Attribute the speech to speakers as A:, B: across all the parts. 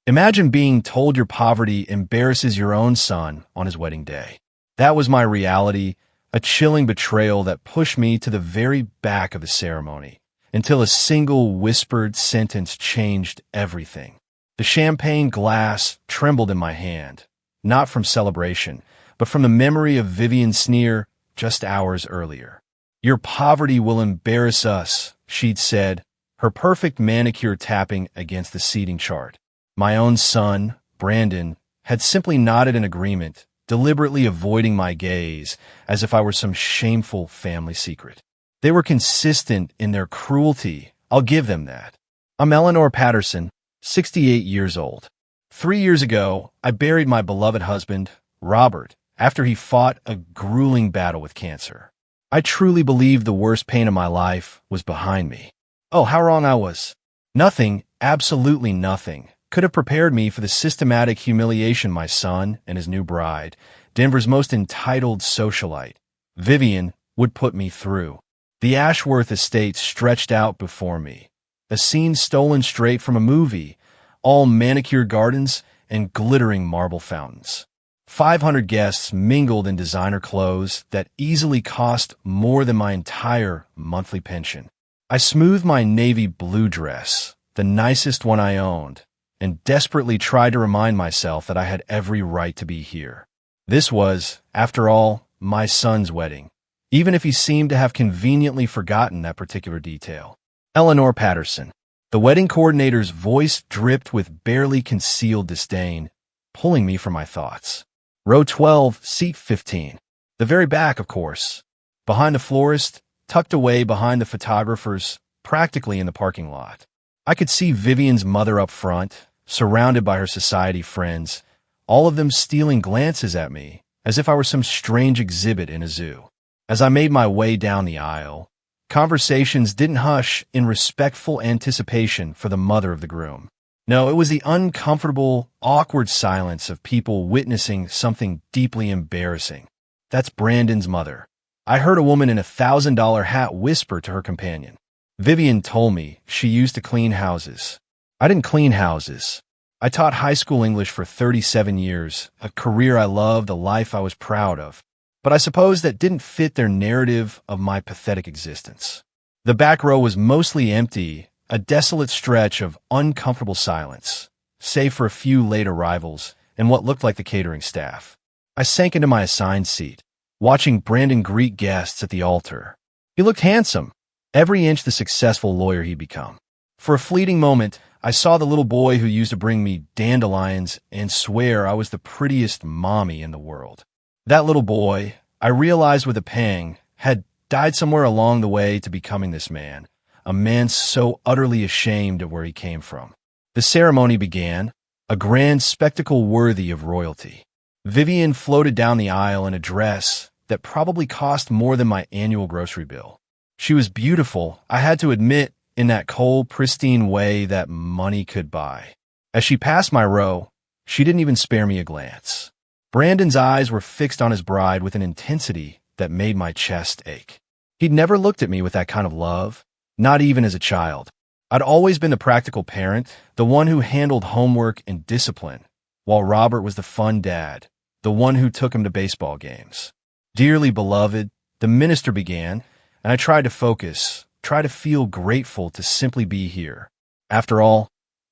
A: Imagine being told your poverty embarrasses your own son on his wedding day. That was my reality, a chilling betrayal that pushed me to the very back of the ceremony, until a single whispered sentence changed everything. The champagne glass trembled in my hand, not from celebration, but from the memory of Vivian's sneer just hours earlier. "Your poverty will embarrass us," she'd said, her perfect manicure tapping against the seating chart. My own son, Brandon, had simply nodded in agreement, deliberately avoiding my gaze as if I were some shameful family secret. They were consistent in their cruelty, I'll give them that. I'm Eleanor Patterson, 68 years old. 3 years ago, I buried my beloved husband, Robert, after he fought a grueling battle with cancer. I truly believed the worst pain of my life was behind me. Oh, how wrong I was. Nothing, absolutely nothing, could have prepared me for the systematic humiliation my son and his new bride, Denver's most entitled socialite, Vivian, would put me through. The Ashworth estate stretched out before me, a scene stolen straight from a movie, all manicured gardens and glittering marble fountains. 500 guests mingled in designer clothes that easily cost more than my entire monthly pension. I smoothed my navy blue dress, the nicest one I owned, and desperately tried to remind myself that I had every right to be here. This was, after all, my son's wedding, even if he seemed to have conveniently forgotten that particular detail. Eleanor Patterson. The wedding coordinator's voice dripped with barely concealed disdain, pulling me from my thoughts. Row 12, seat 15. The very back, of course. Behind the florist, tucked away behind the photographers, practically in the parking lot. I could see Vivian's mother up front, surrounded by her society friends, all of them stealing glances at me, as if I were some strange exhibit in a zoo. As I made my way down the aisle, conversations didn't hush in respectful anticipation for the mother of the groom. No, it was the uncomfortable, awkward silence of people witnessing something deeply embarrassing. That's Brandon's mother. I heard a woman in a $1,000 hat whisper to her companion. Vivian told me she used to clean houses. I didn't clean houses. I taught high school English for 37 years, a career I loved, a life I was proud of. But I suppose that didn't fit their narrative of my pathetic existence. The back row was mostly empty, a desolate stretch of uncomfortable silence, save for a few late arrivals and what looked like the catering staff. I sank into my assigned seat, watching Brandon greet guests at the altar. He looked handsome, every inch the successful lawyer he'd become. For a fleeting moment, I saw the little boy who used to bring me dandelions and swear I was the prettiest mommy in the world. That little boy, I realized with a pang, had died somewhere along the way to becoming this man, a man so utterly ashamed of where he came from. The ceremony began, a grand spectacle worthy of royalty. Vivian floated down the aisle in a dress that probably cost more than my annual grocery bill. She was beautiful, I had to admit, in that cold, pristine way that money could buy. As she passed my row, she didn't even spare me a glance. Brandon's eyes were fixed on his bride with an intensity that made my chest ache. He'd never looked at me with that kind of love, not even as a child. I'd always been the practical parent, the one who handled homework and discipline, while Robert was the fun dad, the one who took him to baseball games. Dearly beloved, the minister began, and I tried to focus, try to feel grateful to simply be here. After all,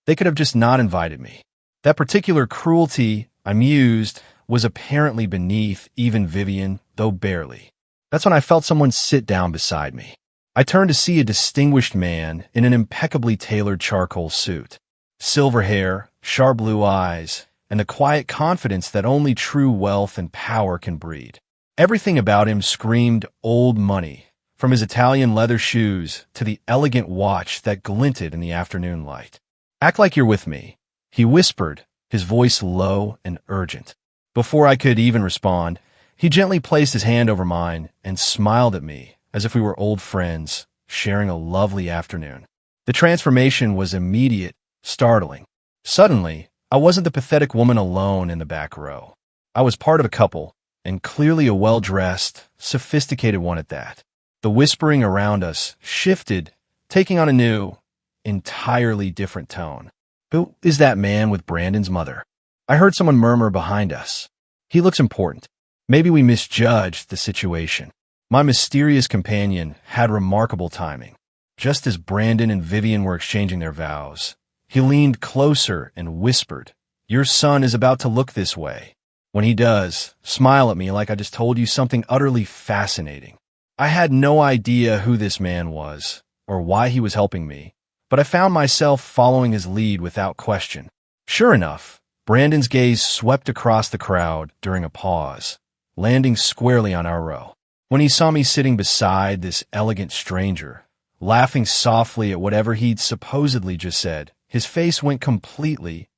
A: they could have just not invited me. That particular cruelty, I mused, was apparently beneath even Vivian, though barely. That's when I felt someone sit down beside me. I turned to see a distinguished man in an impeccably tailored charcoal suit. Silver hair, sharp blue eyes, and the quiet confidence that only true wealth and power can breed. Everything about him screamed old money, from his Italian leather shoes to the elegant watch that glinted in the afternoon light. "Act like you're with me," he whispered, his voice low and urgent. Before I could even respond, he gently placed his hand over mine and smiled at me as if we were old friends, sharing a lovely afternoon. The transformation was immediate, startling. Suddenly, I wasn't the pathetic woman alone in the back row. I was part of a couple, and clearly a well-dressed, sophisticated one at that. The whispering around us shifted, taking on a new, entirely different tone. Who is that man with Brandon's mother? I heard someone murmur behind us. He looks important. Maybe we misjudged the situation. My mysterious companion had remarkable timing. Just as Brandon and Vivian were exchanging their vows, he leaned closer and whispered, "Your son is about to look this way. When he does, smile at me like I just told you something utterly fascinating." I had no idea who this man was or why he was helping me, but I found myself following his lead without question. Sure enough, Brandon's gaze swept across the crowd during a pause, landing squarely on our row. When he saw me sitting beside this elegant stranger, laughing softly at whatever he'd supposedly just said, his face went completely,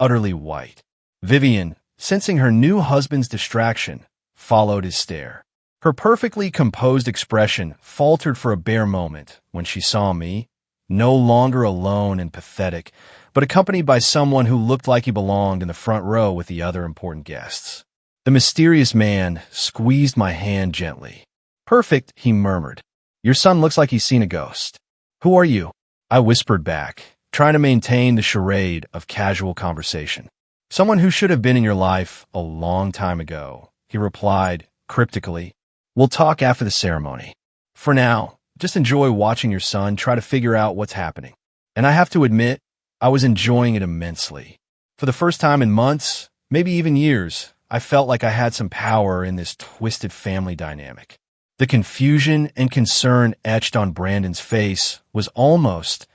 A: utterly white. Vivian, sensing her new husband's distraction, followed his stare. Her perfectly composed expression faltered for a bare moment when she saw me, no longer alone and pathetic, but accompanied by someone who looked like he belonged in the front row with the other important guests. The mysterious man squeezed my hand gently. "Perfect," he murmured. "Your son looks like he's seen a ghost." "Who are you?" I whispered back, trying to maintain the charade of casual conversation. "Someone who should have been in your life a long time ago," he replied cryptically. "We'll talk after the ceremony. For now, just enjoy watching your son try to figure out what's happening." And I have to admit, I was enjoying it immensely. For the first time in months, maybe even years, I felt like I had some power in this twisted family dynamic. The confusion and concern etched on Brandon's face was almost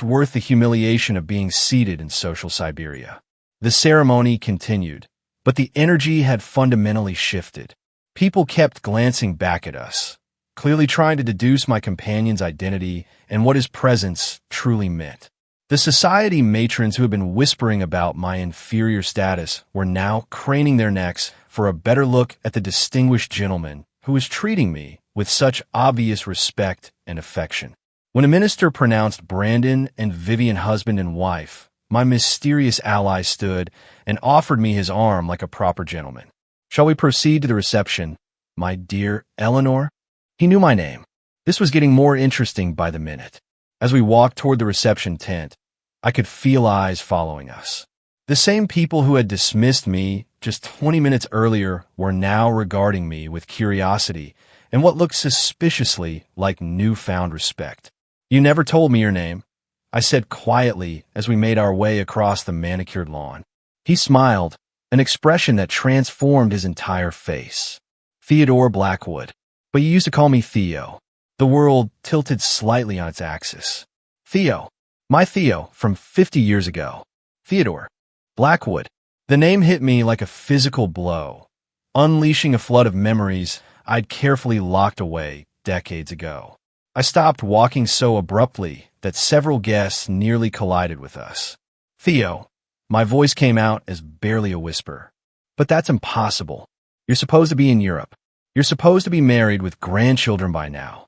A: worth the humiliation of being seated in social Siberia. The ceremony continued, but the energy had fundamentally shifted. People kept glancing back at us, clearly trying to deduce my companion's identity and what his presence truly meant. The society matrons who had been whispering about my inferior status were now craning their necks for a better look at the distinguished gentleman who was treating me with such obvious respect and affection. When a minister pronounced Brandon and Vivian husband and wife, my mysterious ally stood and offered me his arm like a proper gentleman. "Shall we proceed to the reception, my dear Eleanor?" He knew my name. This was getting more interesting by the minute. As we walked toward the reception tent, I could feel eyes following us. The same people who had dismissed me just 20 minutes earlier were now regarding me with curiosity and what looked suspiciously like newfound respect. "You never told me your name," I said quietly as we made our way across the manicured lawn. He smiled, an expression that transformed his entire face. "Theodore Blackwood. But you used to call me Theo." The world tilted slightly on its axis. "Theo. My Theo from 50 years ago. Theodore Blackwood." The name hit me like a physical blow, unleashing a flood of memories I'd carefully locked away decades ago. I stopped walking so abruptly that several guests nearly collided with us. "Theo." My voice came out as barely a whisper. "But that's impossible. You're supposed to be in Europe. You're supposed to be married with grandchildren by now."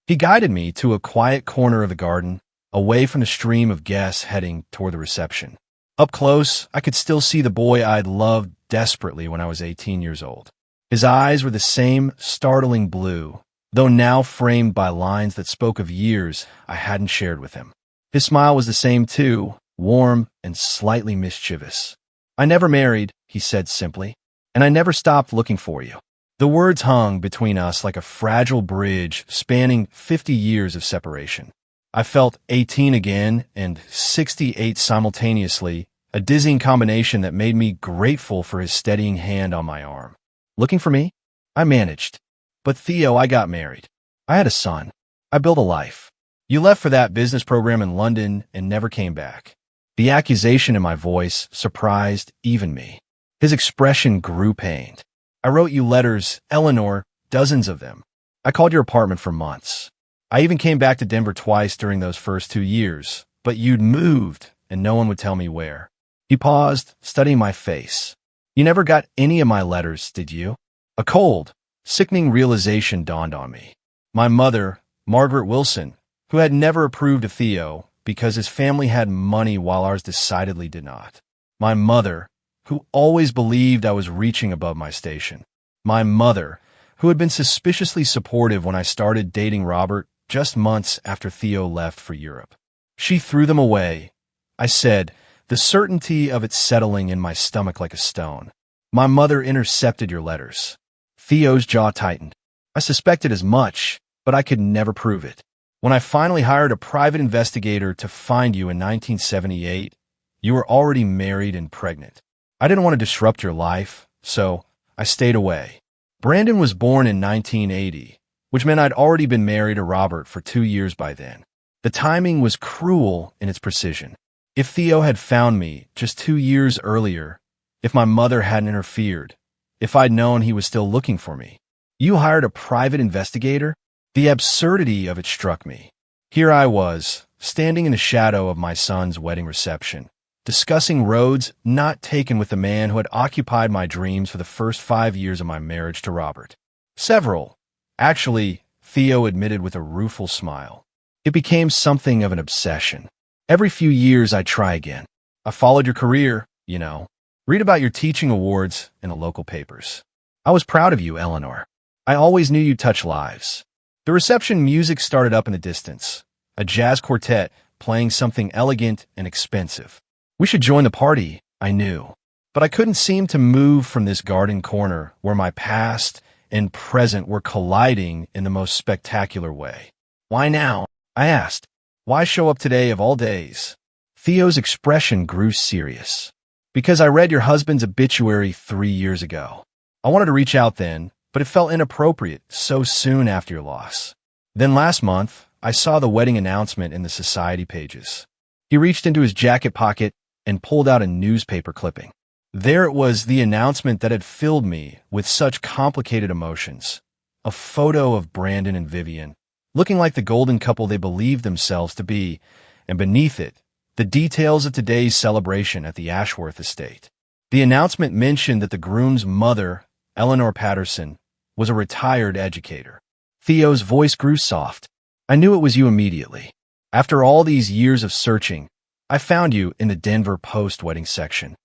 A: He guided me to a quiet corner of the garden, away from the stream of guests heading toward the reception. Up close, I could still see the boy I'd loved desperately when I was 18 years old. His eyes were the same startling blue, though now framed by lines that spoke of years I hadn't shared with him. His smile was the same too, warm and slightly mischievous. "I never married," he said simply, "and I never stopped looking for you." The words hung between us like a fragile bridge spanning 50 years of separation. I felt 18 again and 68 simultaneously, a dizzying combination that made me grateful for his steadying hand on my arm. "Looking for me?" I managed. "But Theo, I got married. I had a son. I built a life. You left for that business program in London and never came back." The accusation in my voice surprised even me. His expression grew pained. "I wrote you letters, Eleanor, dozens of them. I called your apartment for months. I even came back to Denver twice during those first 2 years, but you'd moved and no one would tell me where." He paused, studying my face. "You never got any of my letters, did you?" A cold, sickening realization dawned on me. My mother, Margaret Wilson, who had never approved of Theo because his family had money while ours decidedly did not. My mother, who always believed I was reaching above my station. My mother, who had been suspiciously supportive when I started dating Robert just months after Theo left for Europe. She threw them away, I said, the certainty of it settling in my stomach like a stone. My mother intercepted your letters. Theo's jaw tightened. I suspected as much, but I could never prove it. When I finally hired a private investigator to find you in 1978, you were already married and pregnant. I didn't want to disrupt your life, so I stayed away. Brandon was born in 1980, which meant I'd already been married to Robert for 2 years by then. The timing was cruel in its precision. If Theo had found me just 2 years earlier, if my mother hadn't interfered, if I'd known he was still looking for me. You hired a private investigator? The absurdity of it struck me. Here I was, standing in the shadow of my son's wedding reception, discussing roads not taken with the man who had occupied my dreams for the first 5 years of my marriage to Robert. Several. Actually, Theo admitted with a rueful smile. It became something of an obsession. Every few years I'd try again. I followed your career, you know. Read about your teaching awards in the local papers. I was proud of you, Eleanor. I always knew you'd touch lives. The reception music started up in the distance, a jazz quartet playing something elegant and expensive. We should join the party, I knew, but I couldn't seem to move from this garden corner where my past and present were colliding in the most spectacular way. Why now? I asked. Why show up today of all days? Theo's expression grew serious. Because I read your husband's obituary 3 years ago. I wanted to reach out then, but it felt inappropriate so soon after your loss. Then last month, I saw the wedding announcement in the society pages. He reached into his jacket pocket and pulled out a newspaper clipping. There it was, the announcement that had filled me with such complicated emotions. A photo of Brandon and Vivian, looking like the golden couple they believed themselves to be, and beneath it, the details of today's celebration at the Ashworth estate. The announcement mentioned that the groom's mother, Eleanor Patterson, was a retired educator. Theo's voice grew soft. I knew it was you immediately. After all these years of searching, I found you in the Denver Post-wedding section.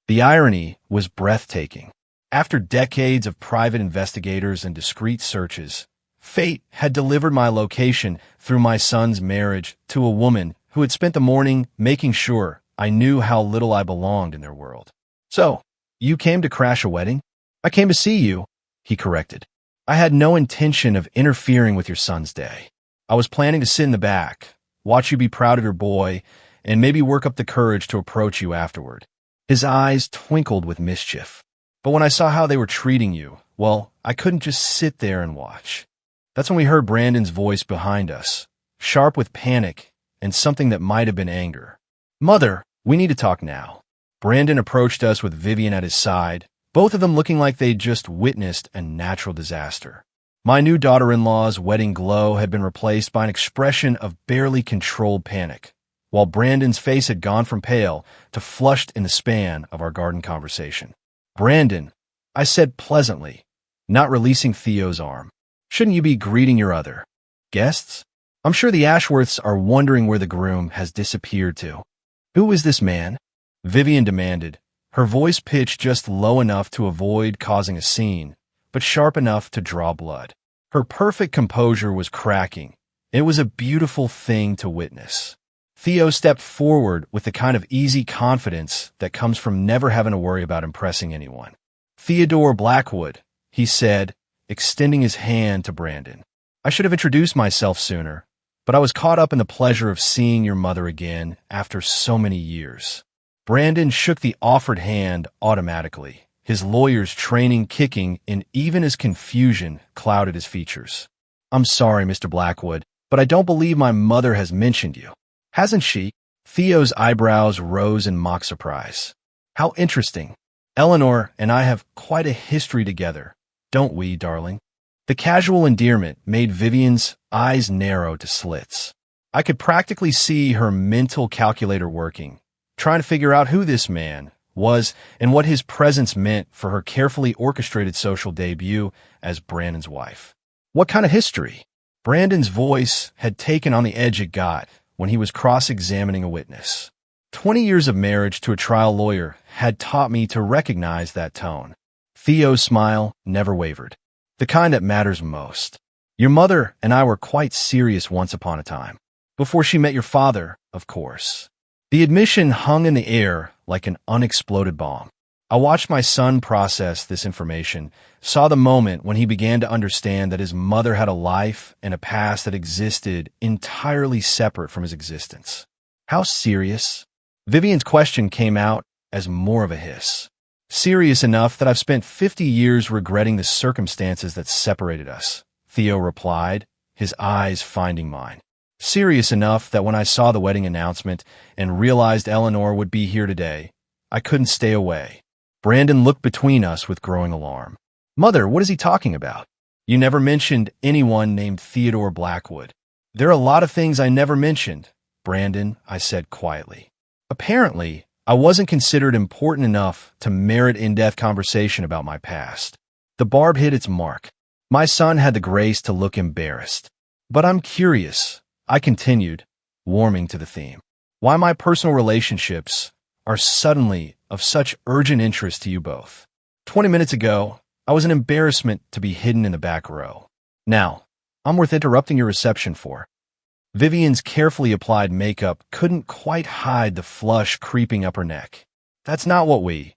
A: The irony was breathtaking. After decades of private investigators and discreet searches, fate had delivered my location through my son's marriage to a woman who had spent the morning making sure I knew how little I belonged in their world. So, you came to crash a wedding? I came to see you, he corrected. I had no intention of interfering with your son's day. I was planning to sit in the back, watch you be proud of your boy, and maybe work up the courage to approach you afterward. His eyes twinkled with mischief. But when I saw how they were treating you, well, I couldn't just sit there and watch. That's when we heard Brandon's voice behind us, sharp with panic and something that might have been anger. Mother, we need to talk now. Brandon approached us with Vivian at his side, both of them looking like they'd just witnessed a natural disaster. My new daughter-in-law's wedding glow had been replaced by an expression of barely controlled panic, while Brandon's face had gone from pale to flushed in the span of our garden conversation. Brandon, I said pleasantly, not releasing Theo's arm. Shouldn't you be greeting your other guests? I'm sure the Ashworths are wondering where the groom has disappeared to. Who is this man? Vivian demanded, her voice pitched just low enough to avoid causing a scene, but sharp enough to draw blood. Her perfect composure was cracking. It was a beautiful thing to witness. Theo stepped forward with the kind of easy confidence that comes from never having to worry about impressing anyone. Theodore Blackwood, he said, extending his hand to Brandon. I should have introduced myself sooner, but I was caught up in the pleasure of seeing your mother again after so many years. Brandon shook the offered hand automatically, his lawyer's training kicking in even as confusion clouded his features. I'm sorry, Mr. Blackwood, but I don't believe my mother has mentioned you. Hasn't she? Theo's eyebrows rose in mock surprise. How interesting. Eleanor and I have quite a history together, don't we, darling? The casual endearment made Vivian's eyes narrow to slits. I could practically see her mental calculator working, trying to figure out who this man was and what his presence meant for her carefully orchestrated social debut as Brandon's wife. What kind of history? Brandon's voice had taken on the edge it got when he was cross-examining a witness. 20 years of marriage to a trial lawyer had taught me to recognize that tone. Theo's smile never wavered. The kind that matters most. Your mother and I were quite serious once upon a time. Before she met your father, of course. The admission hung in the air like an unexploded bomb. I watched my son process this information, saw the moment when he began to understand that his mother had a life and a past that existed entirely separate from his existence. How serious? Vivian's question came out as more of a hiss. Serious enough that I've spent 50 years regretting the circumstances that separated us, Theo replied, his eyes finding mine. Serious enough that when I saw the wedding announcement and realized Eleanor would be here today, I couldn't stay away. Brandon looked between us with growing alarm. Mother, what is he talking about? You never mentioned anyone named Theodore Blackwood. There are a lot of things I never mentioned, Brandon, I said quietly. Apparently, I wasn't considered important enough to merit in-depth conversation about my past. The barb hit its mark. My son had the grace to look embarrassed. But I'm curious, I continued, warming to the theme. Why my personal relationships are suddenly of such urgent interest to you both. 20 minutes ago, I was an embarrassment to be hidden in the back row. Now, I'm worth interrupting your reception for. Vivian's carefully applied makeup couldn't quite hide the flush creeping up her neck. That's not what we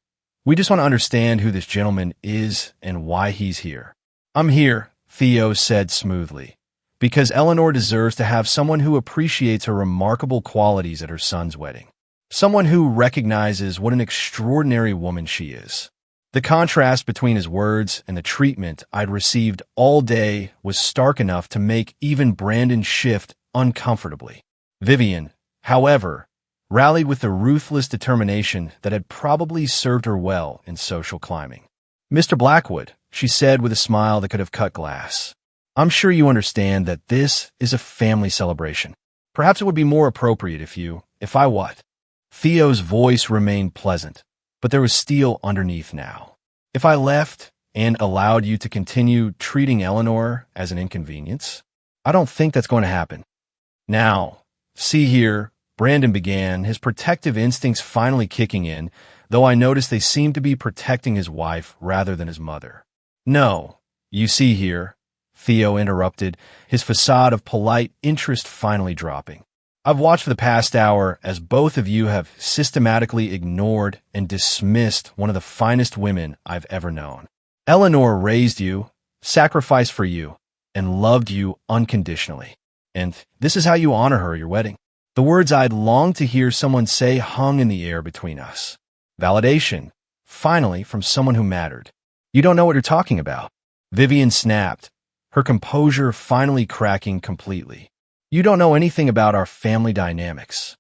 A: just want to understand who this gentleman is and why he's here. I'm here, Theo said smoothly, because Eleanor deserves to have someone who appreciates her remarkable qualities at her son's wedding. Someone who recognizes what an extraordinary woman she is. The contrast between his words and the treatment I'd received all day was stark enough to make even Brandon shift uncomfortably. Vivian, however, rallied with the ruthless determination that had probably served her well in social climbing. Mr. Blackwood, she said with a smile that could have cut glass, I'm sure you understand that this is a family celebration. Perhaps it would be more appropriate if I what? Theo's voice remained pleasant, but there was steel underneath now. If I left and allowed you to continue treating Eleanor as an inconvenience, I don't think that's going to happen. Now, see here, Brandon began, his protective instincts finally kicking in, though I noticed they seemed to be protecting his wife rather than his mother. No, you see here, Theo interrupted, his facade of polite interest finally dropping. I've watched for the past hour as both of you have systematically ignored and dismissed one of the finest women I've ever known. Eleanor raised you, sacrificed for you, and loved you unconditionally. And this is how you honor her at your wedding. The words I'd longed to hear someone say hung in the air between us. Validation, finally, from someone who mattered. You don't know what you're talking about. Vivian snapped, her composure finally cracking completely. You don't know anything about our family dynamics.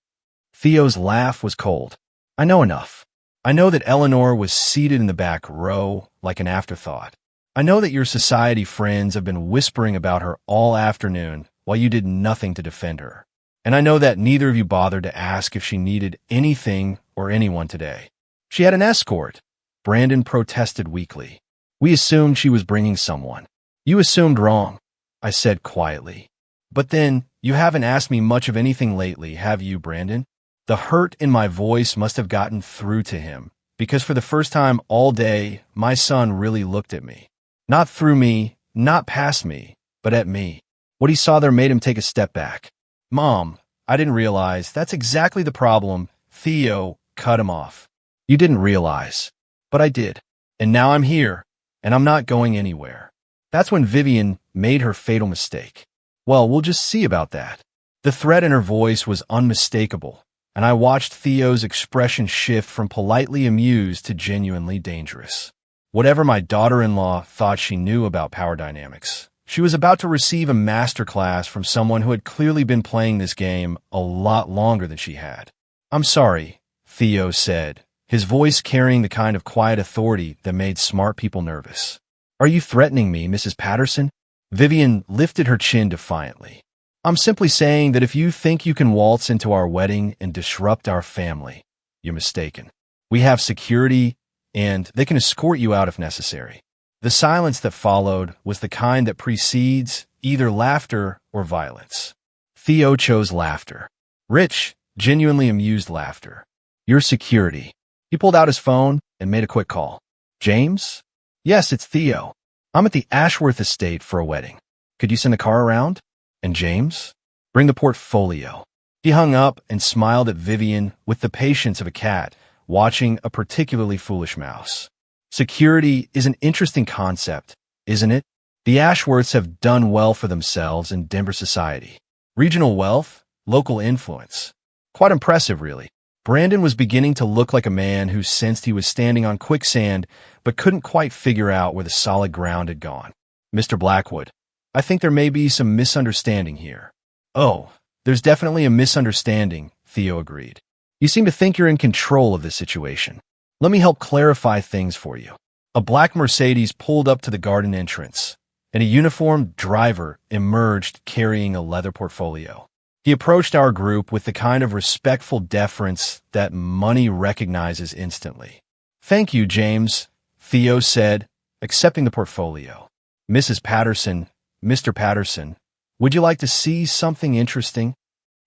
A: Theo's laugh was cold. I know enough. I know that Eleanor was seated in the back row like an afterthought. I know that your society friends have been whispering about her all afternoon while you did nothing to defend her. And I know that neither of you bothered to ask if she needed anything or anyone today. She had an escort, Brandon protested weakly. We assumed she was bringing someone. You assumed wrong, I said quietly. But then, you haven't asked me much of anything lately, have you, Brandon? The hurt in my voice must have gotten through to him, because for the first time all day, my son really looked at me. Not through me, not past me, but at me. What he saw there made him take a step back. Mom, I didn't realize. That's exactly the problem. Theo cut him off. You didn't realize, but I did. And now I'm here, and I'm not going anywhere. That's when Vivian made her fatal mistake. Well, we'll just see about that. The threat in her voice was unmistakable, and I watched Theo's expression shift from politely amused to genuinely dangerous. Whatever my daughter-in-law thought she knew about power dynamics, she was about to receive a masterclass from someone who had clearly been playing this game a lot longer than she had. I'm sorry, Theo said, his voice carrying the kind of quiet authority that made smart people nervous. Are you threatening me, Mrs. Patterson? Vivian lifted her chin defiantly. I'm simply saying that if you think you can waltz into our wedding and disrupt our family, you're mistaken. We have security, and they can escort you out if necessary. The silence that followed was the kind that precedes either laughter or violence. Theo chose laughter. Rich, genuinely amused laughter. Your security. He pulled out his phone and made a quick call. James? Yes, it's Theo. I'm at the Ashworth estate for a wedding. Could you send a car around? And James? Bring the portfolio. He hung up and smiled at Vivian with the patience of a cat watching a particularly foolish mouse. Security is an interesting concept, isn't it? The Ashworths have done well for themselves in Denver society. Regional wealth, local influence. Quite impressive, really. Brandon was beginning to look like a man who sensed he was standing on quicksand but couldn't quite figure out where the solid ground had gone. Mr. Blackwood, I think there may be some misunderstanding here. Oh, there's definitely a misunderstanding, Theo agreed. You seem to think you're in control of this situation. Let me help clarify things for you. A black Mercedes pulled up to the garden entrance, and a uniformed driver emerged carrying a leather portfolio. He approached our group with the kind of respectful deference that money recognizes instantly. Thank you, James, Theo said, accepting the portfolio. Mrs. Patterson, Mr. Patterson, would you like to see something interesting?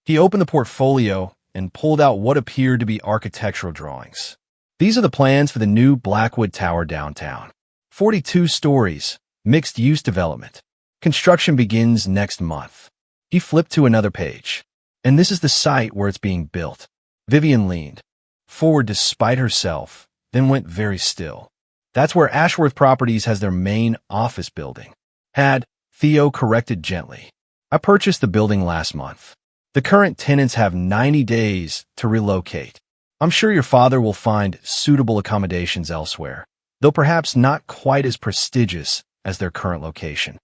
A: He opened the portfolio and pulled out what appeared to be architectural drawings. These are the plans for the new Blackwood Tower downtown. 42 stories, mixed-use development. Construction begins next month. He flipped to another page. And this is the site where it's being built. Vivian leaned forward despite herself, then went very still. That's where Ashworth Properties has their main office building. Theo corrected gently. I purchased the building last month. The current tenants have 90 days to relocate. I'm sure your father will find suitable accommodations elsewhere, though perhaps not quite as prestigious as their current location.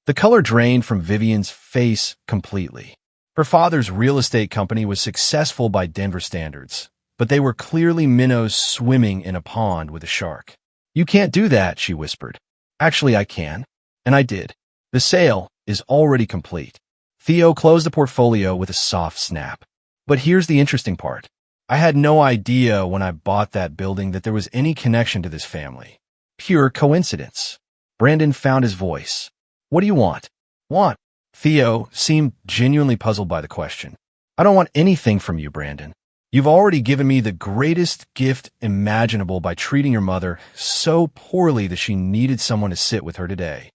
A: The color drained from Vivian's face completely. Her father's real estate company was successful by Denver standards, but they were clearly minnows swimming in a pond with a shark. You can't do that, she whispered. Actually, I can. And I did. The sale is already complete. Theo closed the portfolio with a soft snap. But here's the interesting part. I had no idea when I bought that building that there was any connection to this family. Pure coincidence. Brandon found his voice. What do you want? Want? Theo seemed genuinely puzzled by the question. I don't want anything from you, Brandon. You've already given me the greatest gift imaginable by treating your mother so poorly that she needed someone to sit with her today.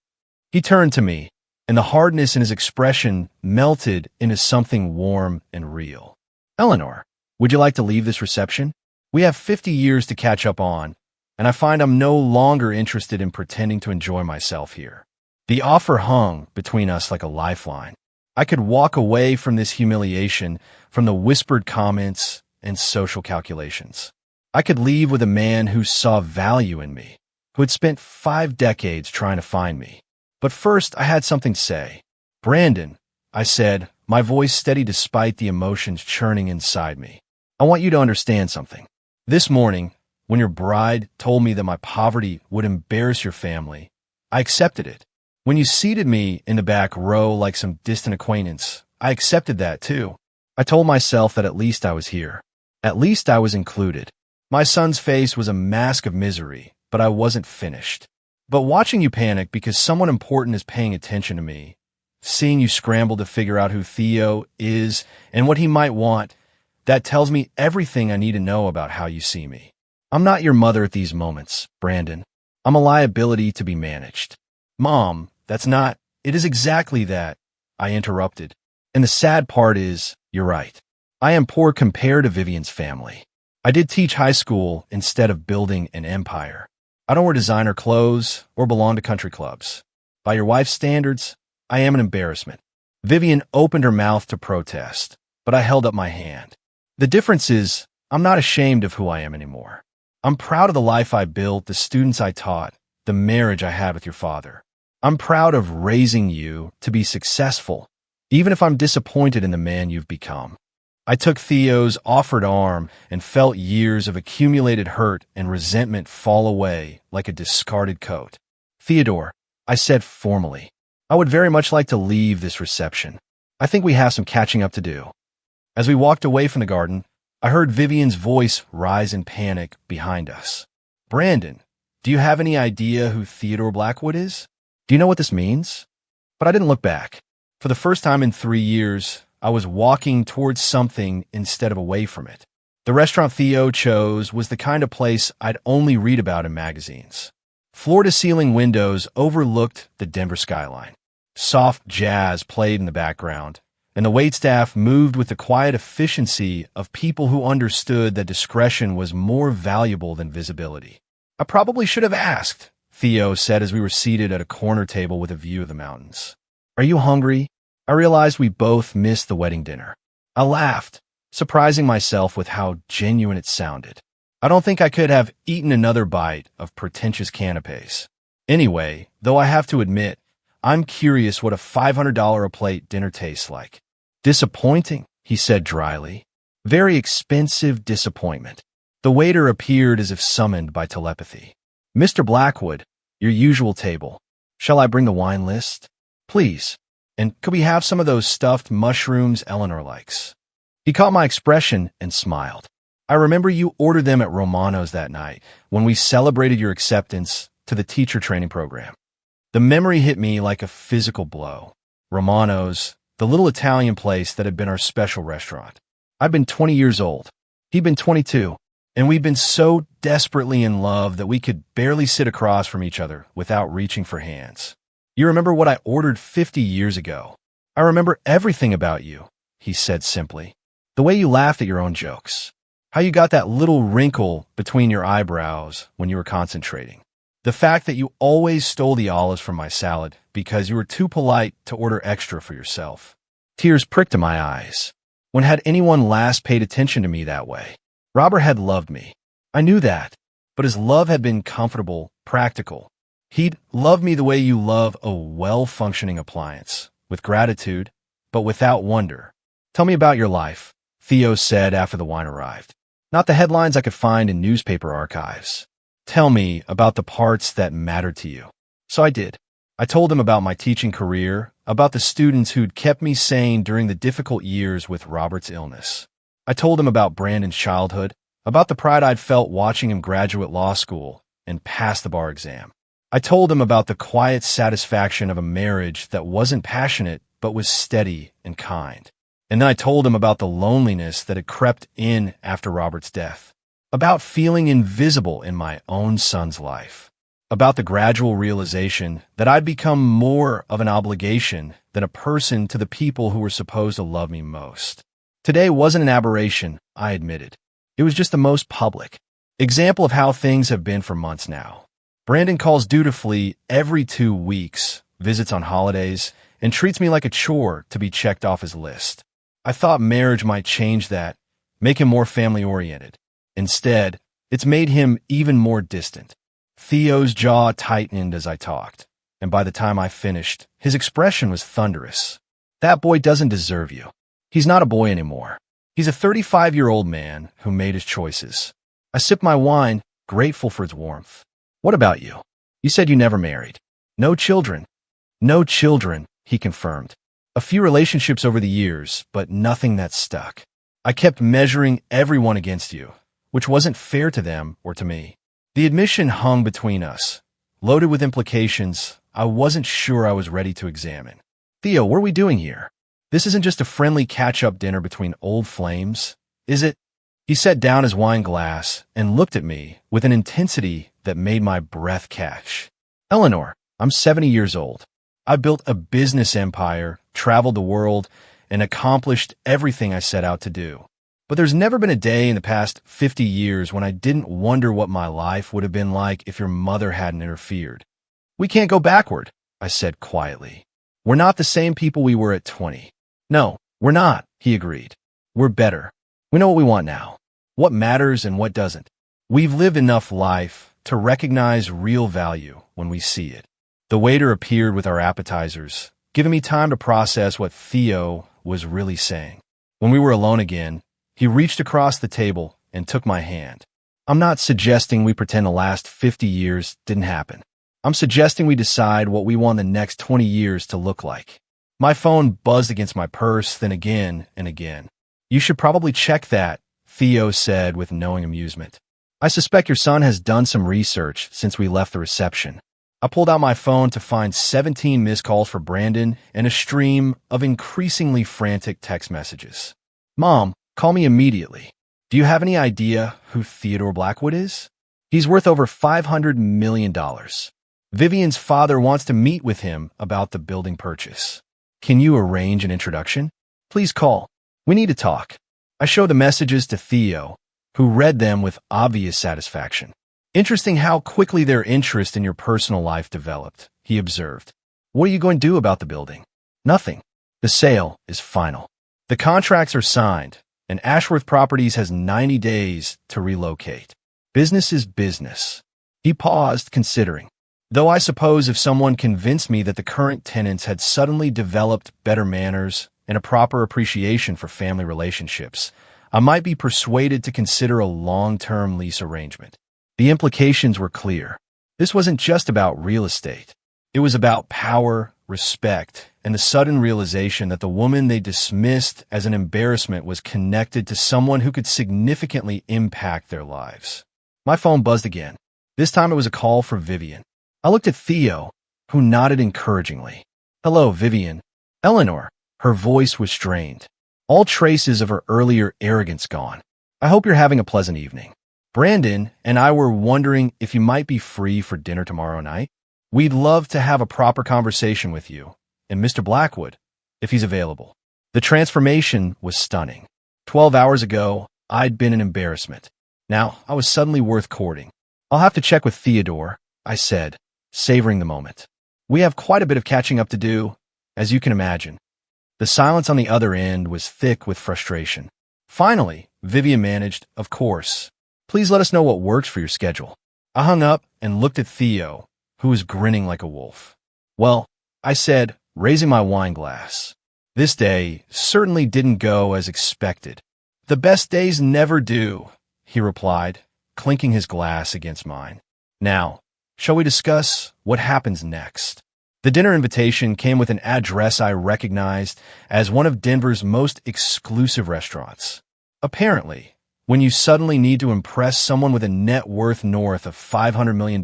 A: He turned to me, and the hardness in his expression melted into something warm and real. Eleanor, would you like to leave this reception? We have 50 years to catch up on, and I find I'm no longer interested in pretending to enjoy myself here. The offer hung between us like a lifeline. I could walk away from this humiliation, from the whispered comments and social calculations. I could leave with a man who saw value in me, who had spent 5 decades trying to find me. But first, I had something to say. Brandon, I said, my voice steady despite the emotions churning inside me. I want you to understand something. This morning, when your bride told me that my poverty would embarrass your family, I accepted it. When you seated me in the back row like some distant acquaintance, I accepted that too. I told myself that at least I was here. At least I was included. My son's face was a mask of misery, but I wasn't finished. But watching you panic because someone important is paying attention to me, seeing you scramble to figure out who Theo is and what he might want, that tells me everything I need to know about how you see me. I'm not your mother at these moments, Brandon. I'm a liability to be managed. Mom, that's not... It is exactly that, I interrupted. And the sad part is, you're right. I am poor compared to Vivian's family. I did teach high school instead of building an empire. I don't wear designer clothes or belong to country clubs. By your wife's standards, I am an embarrassment. Vivian opened her mouth to protest, but I held up my hand. The difference is, I'm not ashamed of who I am anymore. I'm proud of the life I built, the students I taught, the marriage I had with your father. I'm proud of raising you to be successful, even if I'm disappointed in the man you've become. I took Theo's offered arm and felt years of accumulated hurt and resentment fall away like a discarded coat. Theodore, I said formally, I would very much like to leave this reception. I think we have some catching up to do. As we walked away from the garden, I heard Vivian's voice rise in panic behind us. Brandon, do you have any idea who Theodore Blackwood is? Do you know what this means? But I didn't look back. For the first time in 3 years, I was walking towards something instead of away from it. The restaurant Theo chose was the kind of place I'd only read about in magazines. Floor-to-ceiling windows overlooked the Denver skyline. Soft jazz played in the background, and the waitstaff moved with the quiet efficiency of people who understood that discretion was more valuable than visibility. I probably should have asked, Theo said as we were seated at a corner table with a view of the mountains. Are you hungry? I realized we both missed the wedding dinner. I laughed, surprising myself with how genuine it sounded. I don't think I could have eaten another bite of pretentious canapes. Anyway, though I have to admit, I'm curious what a $500 a plate dinner tastes like. Disappointing, he said dryly. Very expensive disappointment. The waiter appeared as if summoned by telepathy. Mr. Blackwood, your usual table. Shall I bring the wine list? Please. And could we have some of those stuffed mushrooms Eleanor likes? He caught my expression and smiled. I remember you ordered them at Romano's that night when we celebrated your acceptance to the teacher training program. The memory hit me like a physical blow. Romano's, the little Italian place that had been our special restaurant. I'd been 20 years old. He'd been 22. And we'd been so desperately in love that we could barely sit across from each other without reaching for hands. You remember what I ordered 50 years ago? I remember everything about you, he said simply. The way you laughed at your own jokes. How you got that little wrinkle between your eyebrows when you were concentrating. The fact that you always stole the olives from my salad because you were too polite to order extra for yourself. Tears pricked in my eyes. When had anyone last paid attention to me that way? Robert had loved me. I knew that, but his love had been comfortable, practical. He'd love me the way you love a well-functioning appliance, with gratitude, but without wonder. Tell me about your life, Theo said after the wine arrived. Not the headlines I could find in newspaper archives. Tell me about the parts that mattered to you. So I did. I told him about my teaching career, about the students who'd kept me sane during the difficult years with Robert's illness. I told him about Brandon's childhood, about the pride I'd felt watching him graduate law school and pass the bar exam. I told him about the quiet satisfaction of a marriage that wasn't passionate but was steady and kind. And then I told him about the loneliness that had crept in after Robert's death, about feeling invisible in my own son's life, about the gradual realization that I'd become more of an obligation than a person to the people who were supposed to love me most. Today wasn't an aberration, I admitted. It was just the most public example of how things have been for months now. Brandon calls dutifully every 2 weeks, visits on holidays, and treats me like a chore to be checked off his list. I thought marriage might change that, make him more family-oriented. Instead, it's made him even more distant. Theo's jaw tightened as I talked, and by the time I finished, his expression was thunderous. That boy doesn't deserve you. He's not a boy anymore. He's a 35-year-old man who made his choices. I sipped my wine, grateful for its warmth. What about you? You said you never married. No children. No children, he confirmed. A few relationships over the years, but nothing that stuck. I kept measuring everyone against you, which wasn't fair to them or to me. The admission hung between us, loaded with implications I wasn't sure I was ready to examine. Theo, what are we doing here? This isn't just a friendly catch-up dinner between old flames, is it? He set down his wine glass and looked at me with an intensity that made my breath catch. Eleanor, I'm 70 years old. I built a business empire, traveled the world, and accomplished everything I set out to do. But there's never been a day in the past 50 years when I didn't wonder what my life would have been like if your mother hadn't interfered. We can't go backward, I said quietly. We're not the same people we were at 20. No, we're not, he agreed. We're better. We know what we want now, what matters and what doesn't. We've lived enough life to recognize real value when we see it. The waiter appeared with our appetizers, giving me time to process what Theo was really saying. When we were alone again, he reached across the table and took my hand. I'm not suggesting we pretend the last 50 years didn't happen. I'm suggesting we decide what we want the next 20 years to look like. My phone buzzed against my purse, then again and again. You should probably check that, Theo said with knowing amusement. I suspect your son has done some research since we left the reception. I pulled out my phone to find 17 missed calls for Brandon and a stream of increasingly frantic text messages. Mom, call me immediately. Do you have any idea who Theodore Blackwood is? He's worth over $500 million. Vivian's father wants to meet with him about the building purchase. Can you arrange an introduction? Please call. We need to talk. I show the messages to Theo, who read them with obvious satisfaction. Interesting how quickly their interest in your personal life developed, he observed. What are you going to do about the building? Nothing. The sale is final. The contracts are signed, and Ashworth Properties has 90 days to relocate. Business is business. He paused, considering. Though I suppose if someone convinced me that the current tenants had suddenly developed better manners and a proper appreciation for family relationships, I might be persuaded to consider a long-term lease arrangement. The implications were clear. This wasn't just about real estate. It was about power, respect, and the sudden realization that the woman they dismissed as an embarrassment was connected to someone who could significantly impact their lives. My phone buzzed again. This time it was a call from Vivian. I looked at Theo, who nodded encouragingly. Hello, Vivian. Eleanor. Her voice was strained. All traces of her earlier arrogance gone. I hope you're having a pleasant evening. Brandon and I were wondering if you might be free for dinner tomorrow night. We'd love to have a proper conversation with you, and Mr. Blackwood, if he's available. The transformation was stunning. 12 hours ago, I'd been an embarrassment. Now, I was suddenly worth courting. I'll have to check with Theodore, I said, savoring the moment. We have quite a bit of catching up to do, as you can imagine. The silence on the other end was thick with frustration. Finally, Vivian managed, of course. Please let us know what works for your schedule. I hung up and looked at Theo, who was grinning like a wolf. Well, I said, raising my wine glass. This day certainly didn't go as expected. The best days never do, he replied, clinking his glass against mine. Now, shall we discuss what happens next? The dinner invitation came with an address I recognized as one of Denver's most exclusive restaurants. Apparently, when you suddenly need to impress someone with a net worth north of $500 million,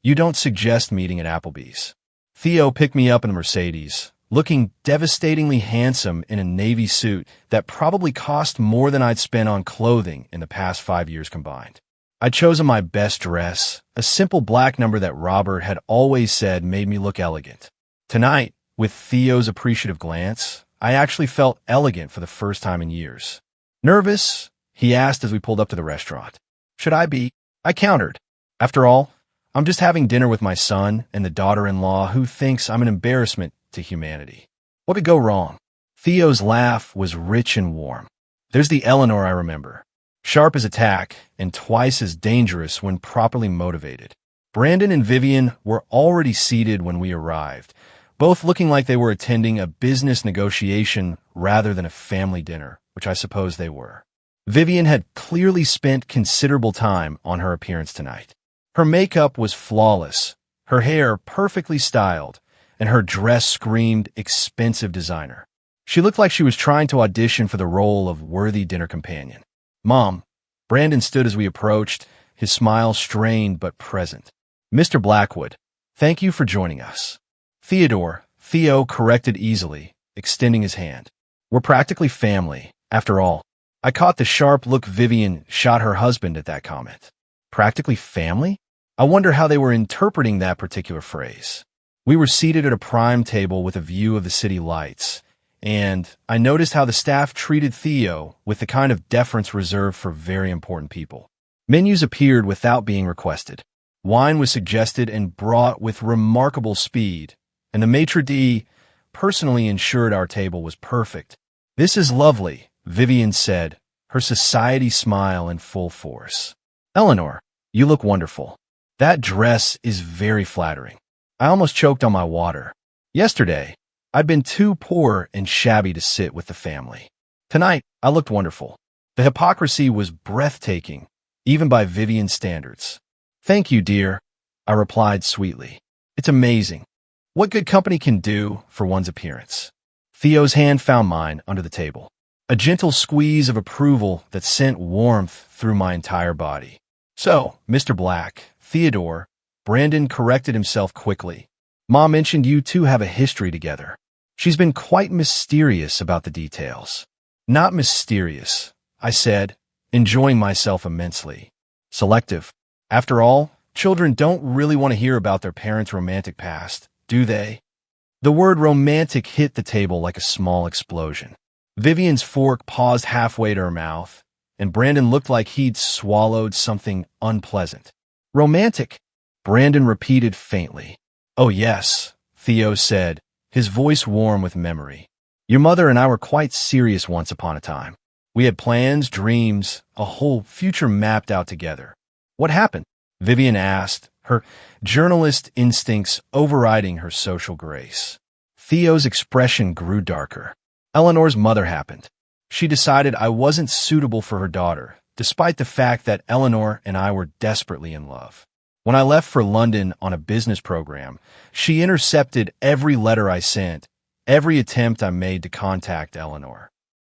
A: you don't suggest meeting at Applebee's. Theo picked me up in a Mercedes, looking devastatingly handsome in a navy suit that probably cost more than I'd spent on clothing in the past 5 years combined. I'd chosen my best dress, a simple black number that Robert had always said made me look elegant. Tonight, with Theo's appreciative glance, I actually felt elegant for the first time in years. Nervous? He asked as we pulled up to the restaurant. Should I be? I countered. After all, I'm just having dinner with my son and the daughter-in-law who thinks I'm an embarrassment to humanity. What could go wrong? Theo's laugh was rich and warm. There's the Eleanor I remember. Sharp as a tack and twice as dangerous when properly motivated. Brandon and Vivian were already seated when we arrived, both looking like they were attending a business negotiation rather than a family dinner, which I suppose they were. Vivian had clearly spent considerable time on her appearance tonight. Her makeup was flawless, her hair perfectly styled, and her dress screamed expensive designer. She looked like she was trying to audition for the role of worthy dinner companion. Mom, Brandon stood as we approached, his smile strained but present. Mr. Blackwood, thank you for joining us. Theo corrected easily, extending his hand. We're practically family, after all. I caught the sharp look Vivian shot her husband at that comment. Practically family? I wonder how they were interpreting that particular phrase. We were seated at a prime table with a view of the city lights, and I noticed how the staff treated Theo with the kind of deference reserved for very important people. Menus appeared without being requested. Wine was suggested and brought with remarkable speed, and the maitre d' personally ensured our table was perfect. This is lovely, Vivian said, her society smile in full force. Eleanor, you look wonderful. That dress is very flattering. I almost choked on my water. Yesterday, I'd been too poor and shabby to sit with the family. Tonight, I looked wonderful. The hypocrisy was breathtaking, even by Vivian's standards. Thank you, dear, I replied sweetly. It's amazing what good company can do for one's appearance. Theo's hand found mine under the table, a gentle squeeze of approval that sent warmth through my entire body. So, Mr. Black, Theodore, Brandon corrected himself quickly. Mom mentioned you two have a history together. She's been quite mysterious about the details. Not mysterious, I said, enjoying myself immensely. Selective. After all, children don't really want to hear about their parents' romantic past, do they? The word romantic hit the table like a small explosion. Vivian's fork paused halfway to her mouth, and Brandon looked like he'd swallowed something unpleasant. Romantic, Brandon repeated faintly. Oh yes, Theo said, his voice warm with memory. Your mother and I were quite serious once upon a time. We had plans, dreams, a whole future mapped out together. What happened? Vivian asked, her journalist instincts overriding her social grace. Theo's expression grew darker. Eleanor's mother happened. She decided I wasn't suitable for her daughter, despite the fact that Eleanor and I were desperately in love. When I left for London on a business program, she intercepted every letter I sent, every attempt I made to contact Eleanor.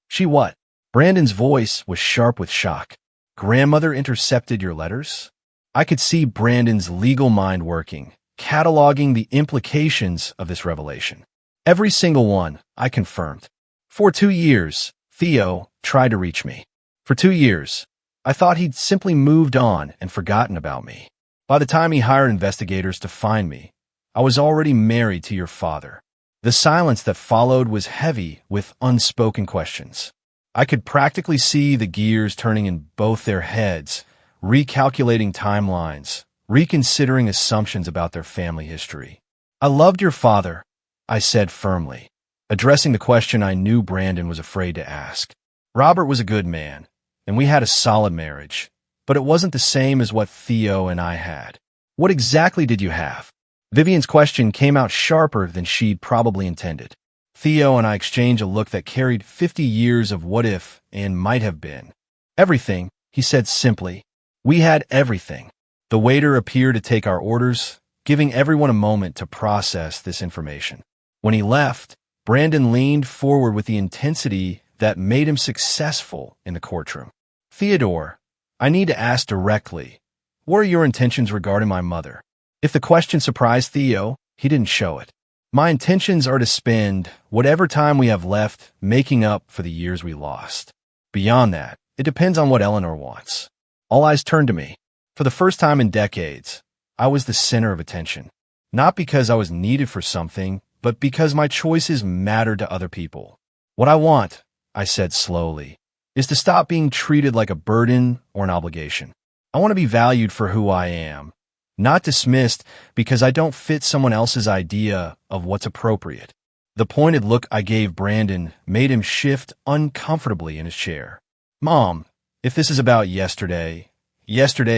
A: She what? Brandon's voice was sharp with shock. Grandmother intercepted your letters? I could see Brandon's legal mind working, cataloging the implications of this revelation. Every single one, I confirmed. For 2 years, Theo tried to reach me. For 2 years, I thought he'd simply moved on and forgotten about me. By the time he hired investigators to find me, I was already married to your father. The silence that followed was heavy with unspoken questions. I could practically see the gears turning in both their heads, recalculating timelines, reconsidering assumptions about their family history. I loved your father, I said firmly, addressing the question I knew Brandon was afraid to ask. Robert was a good man, and we had a solid marriage, but it wasn't the same as what Theo and I had. What exactly did you have? Vivian's question came out sharper than she'd probably intended. Theo and I exchanged a look that carried 50 years of what if and might have been. Everything, he said simply. We had everything. The waiter appeared to take our orders, giving everyone a moment to process this information. When he left, Brandon leaned forward with the intensity that made him successful in the courtroom. Theodore, I need to ask directly, what are your intentions regarding my mother? If the question surprised Theo, he didn't show it. My intentions are to spend whatever time we have left making up for the years we lost. Beyond that, it depends on what Eleanor wants. All eyes turned to me. For the first time in decades, I was the center of attention. Not because I was needed for something, but because my choices mattered to other people. What I want, I said slowly, is to stop being treated like a burden or an obligation. I want to be valued for who I am, not dismissed because I don't fit someone else's idea of what's appropriate. The pointed look I gave Brandon made him shift uncomfortably in his chair. Mom, if this is about yesterday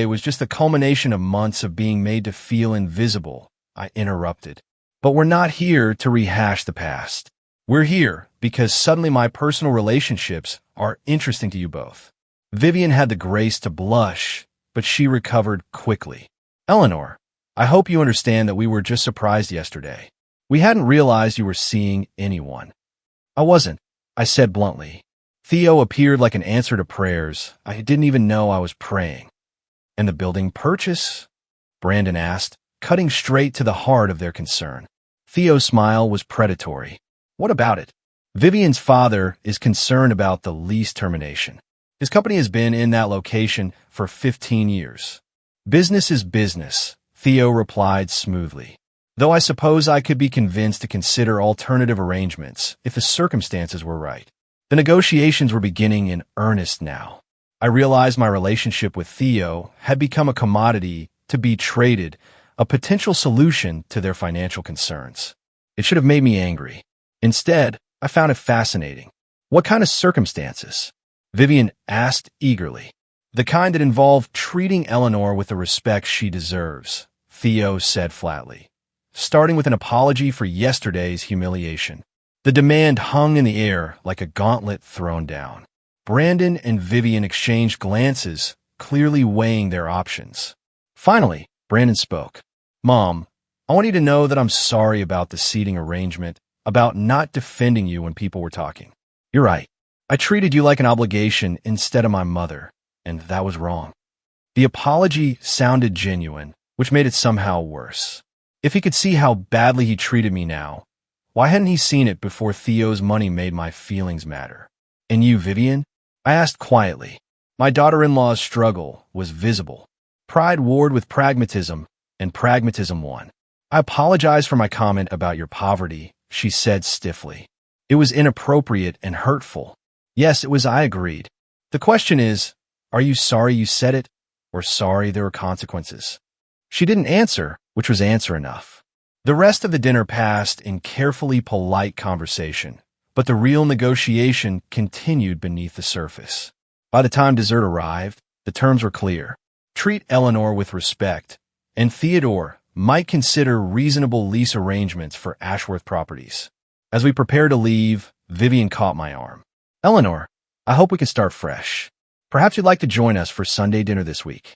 A: was just the culmination of months of being made to feel invisible, I interrupted. But we're not here to rehash the past. We're here because suddenly my personal relationships are interesting to you both. Vivian had the grace to blush, but she recovered quickly. Eleanor, I hope you understand that we were just surprised yesterday. We hadn't realized you were seeing anyone. I wasn't, I said bluntly. Theo appeared like an answer to prayers. I didn't even know I was praying. And the building purchase? Brandon asked, cutting straight to the heart of their concern. Theo's smile was predatory. What about it? Vivian's father is concerned about the lease termination. His company has been in that location for 15 years. Business is business, Theo replied smoothly. Though I suppose I could be convinced to consider alternative arrangements if the circumstances were right. The negotiations were beginning in earnest now. I realized my relationship with Theo had become a commodity to be traded, a potential solution to their financial concerns. It should have made me angry. Instead, I found it fascinating. What kind of circumstances? Vivian asked eagerly. The kind that involve treating Eleanor with the respect she deserves, Theo said flatly, starting with an apology for yesterday's humiliation. The demand hung in the air like a gauntlet thrown down. Brandon and Vivian exchanged glances, clearly weighing their options. Finally, Brandon spoke. Mom, I want you to know that I'm sorry about the seating arrangement, about not defending you when people were talking. You're right. I treated you like an obligation instead of my mother, and that was wrong. The apology sounded genuine, which made it somehow worse. If he could see how badly he treated me now, why hadn't he seen it before Theo's money made my feelings matter? And you, Vivian? I asked quietly. My daughter-in-law's struggle was visible. Pride warred with pragmatism, and pragmatism won. I apologize for my comment about your poverty, she said stiffly. It was inappropriate and hurtful. Yes, it was, I agreed. The question is, are you sorry you said it, or sorry there were consequences? She didn't answer, which was answer enough. The rest of the dinner passed in carefully polite conversation, but the real negotiation continued beneath the surface. By the time dessert arrived, the terms were clear. Treat Eleanor with respect, and Theodore might consider reasonable lease arrangements for Ashworth properties. As we prepared to leave, Vivian caught my arm. Eleanor, I hope we can start fresh. Perhaps you'd like to join us for Sunday dinner this week.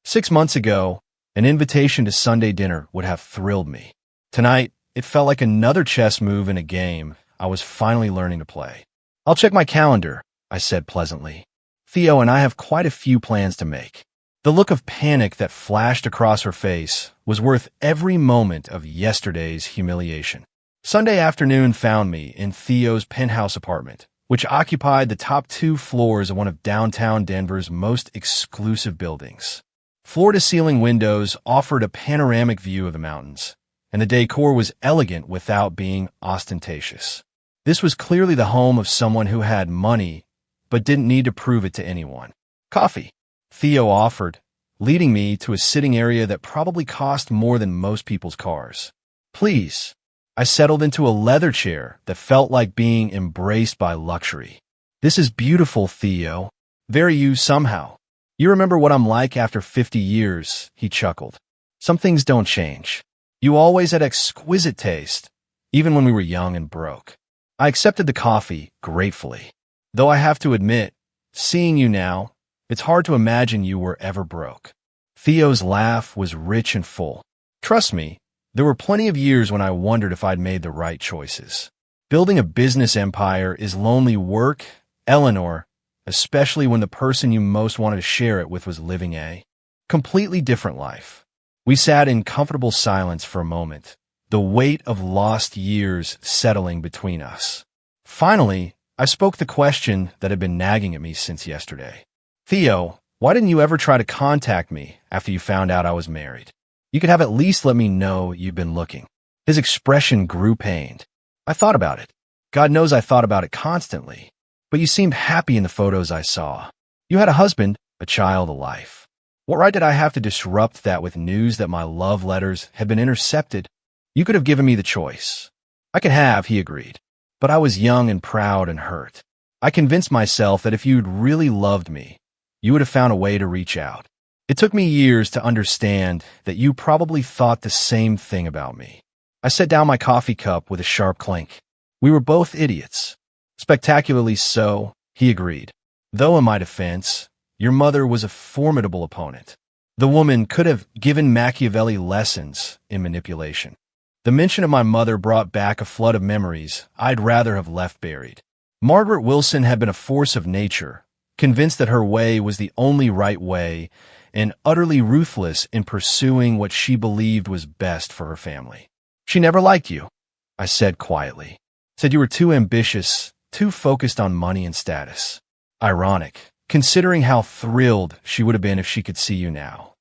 A: 6 months ago, an invitation to Sunday dinner would have thrilled me. Tonight, it felt like another chess move in a game I was finally learning to play. I'll check my calendar, I said pleasantly. Theo and I have quite a few plans to make. The look of panic that flashed across her face was worth every moment of yesterday's humiliation. Sunday afternoon found me in Theo's penthouse apartment, which occupied the top 2 floors of one of downtown Denver's most exclusive buildings. Floor-to-ceiling windows offered a panoramic view of the mountains, and the decor was elegant without being ostentatious. This was clearly the home of someone who had money, but didn't need to prove it to anyone. Coffee, Theo offered, leading me to a sitting area that probably cost more than most people's cars. Please. I settled into a leather chair that felt like being embraced by luxury. This is beautiful, Theo. Very you somehow. You remember what I'm like after 50 years, he chuckled. Some things don't change. You always had exquisite taste, even when we were young and broke. I accepted the coffee gratefully. Though I have to admit, seeing you now, it's hard to imagine you were ever broke. Theo's laugh was rich and full. Trust me, there were plenty of years when I wondered if I'd made the right choices. Building a business empire is lonely work, Eleanor, especially when the person you most wanted to share it with was living a completely different life. We sat in comfortable silence for a moment, the weight of lost years settling between us. Finally, I spoke the question that had been nagging at me since yesterday. Theo, why didn't you ever try to contact me after you found out I was married? You could have at least let me know you've been looking. His expression grew pained. I thought about it. God knows I thought about it constantly. But you seemed happy in the photos I saw. You had a husband, a child, a life. What right did I have to disrupt that with news that my love letters had been intercepted? You could have given me the choice. I could have, he agreed. But I was young and proud and hurt. I convinced myself that if you'd really loved me, you would have found a way to reach out. It took me years to understand that you probably thought the same thing about me. I set down my coffee cup with a sharp clink. We were both idiots. Spectacularly so, he agreed. Though in my defense, your mother was a formidable opponent. The woman could have given Machiavelli lessons in manipulation. The mention of my mother brought back a flood of memories I'd rather have left buried. Margaret Wilson had been a force of nature, convinced that her way was the only right way, and utterly ruthless in pursuing what she believed was best for her family. She never liked you, I said quietly. Said you were too ambitious, too focused on money and status. Ironic, considering how thrilled she would have been if she could see you now.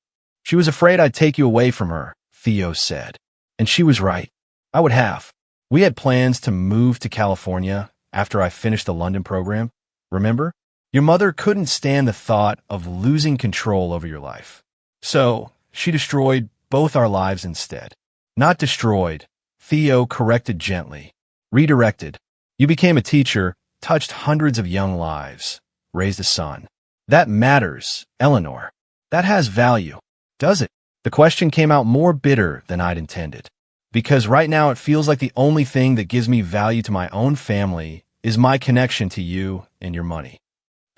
A: She was afraid I'd take you away from her, Theo said. And she was right. I would have. We had plans to move to California after I finished the London program. Remember? Your mother couldn't stand the thought of losing control over your life. So, she destroyed both our lives instead. Not destroyed, Theo corrected gently. Redirected. You became a teacher, touched hundreds of young lives, raised a son. That matters, Eleanor. That has value. Does it? The question came out more bitter than I'd intended. Because right now it feels like the only thing that gives me value to my own family is my connection to you and your money.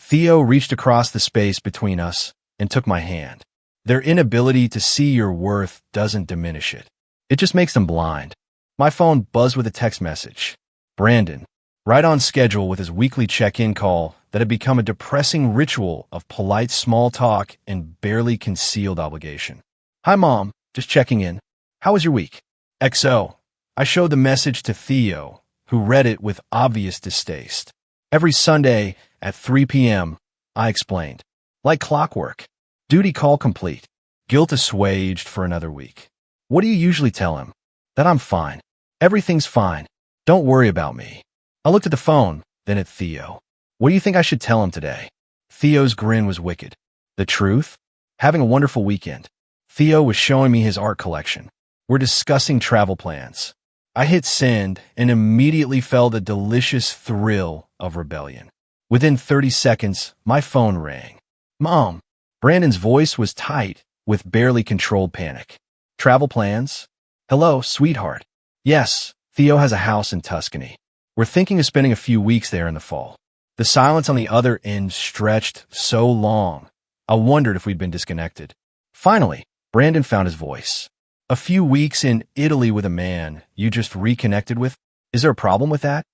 A: Theo reached across the space between us and took my hand. Their inability to see your worth doesn't diminish it. It just makes them blind. My phone buzzed with a text message. Brandon, right on schedule with his weekly check-in call that had become a depressing ritual of polite small talk and barely concealed obligation. Hi, Mom. Just checking in. How was your week? XO. I showed the message to Theo, who read it with obvious distaste. Every Sunday at 3 p.m., I explained. Like clockwork. Duty call complete. Guilt assuaged for another week. What do you usually tell him? That I'm fine. Everything's fine. Don't worry about me. I looked at the phone, then at Theo. What do you think I should tell him today? Theo's grin was wicked. The truth? Having a wonderful weekend. Theo was showing me his art collection. We're discussing travel plans. I hit send and immediately felt a delicious thrill of rebellion. Within 30 seconds, my phone rang. Mom. Brandon's voice was tight, with barely controlled panic. Travel plans? Hello, sweetheart. Yes, Theo has a house in Tuscany. We're thinking of spending a few weeks there in the fall. The silence on the other end stretched so long, I wondered if we'd been disconnected. Finally, Brandon found his voice. A few weeks in Italy with a man you just reconnected with? Is there a problem with that?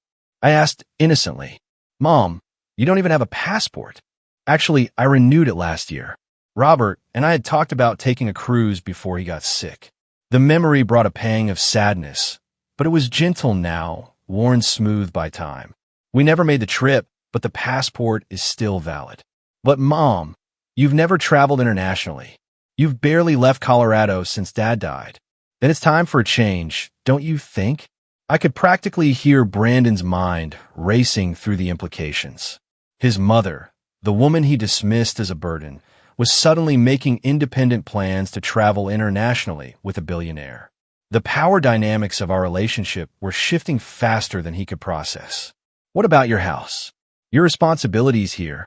A: I asked innocently. Mom, you don't even have a passport. Actually, I renewed it last year. Robert and I had talked about taking a cruise before he got sick. The memory brought a pang of sadness, but it was gentle now, worn smooth by time. We never made the trip, but the passport is still valid. But Mom, you've never traveled internationally. You've barely left Colorado since Dad died. Then it's time for a change, don't you think? I could practically hear Brandon's mind racing through the implications. His mother, the woman he dismissed as a burden, was suddenly making independent plans to travel internationally with a billionaire. The power dynamics of our relationship were shifting faster than he could process. What about your house? Your responsibilities here.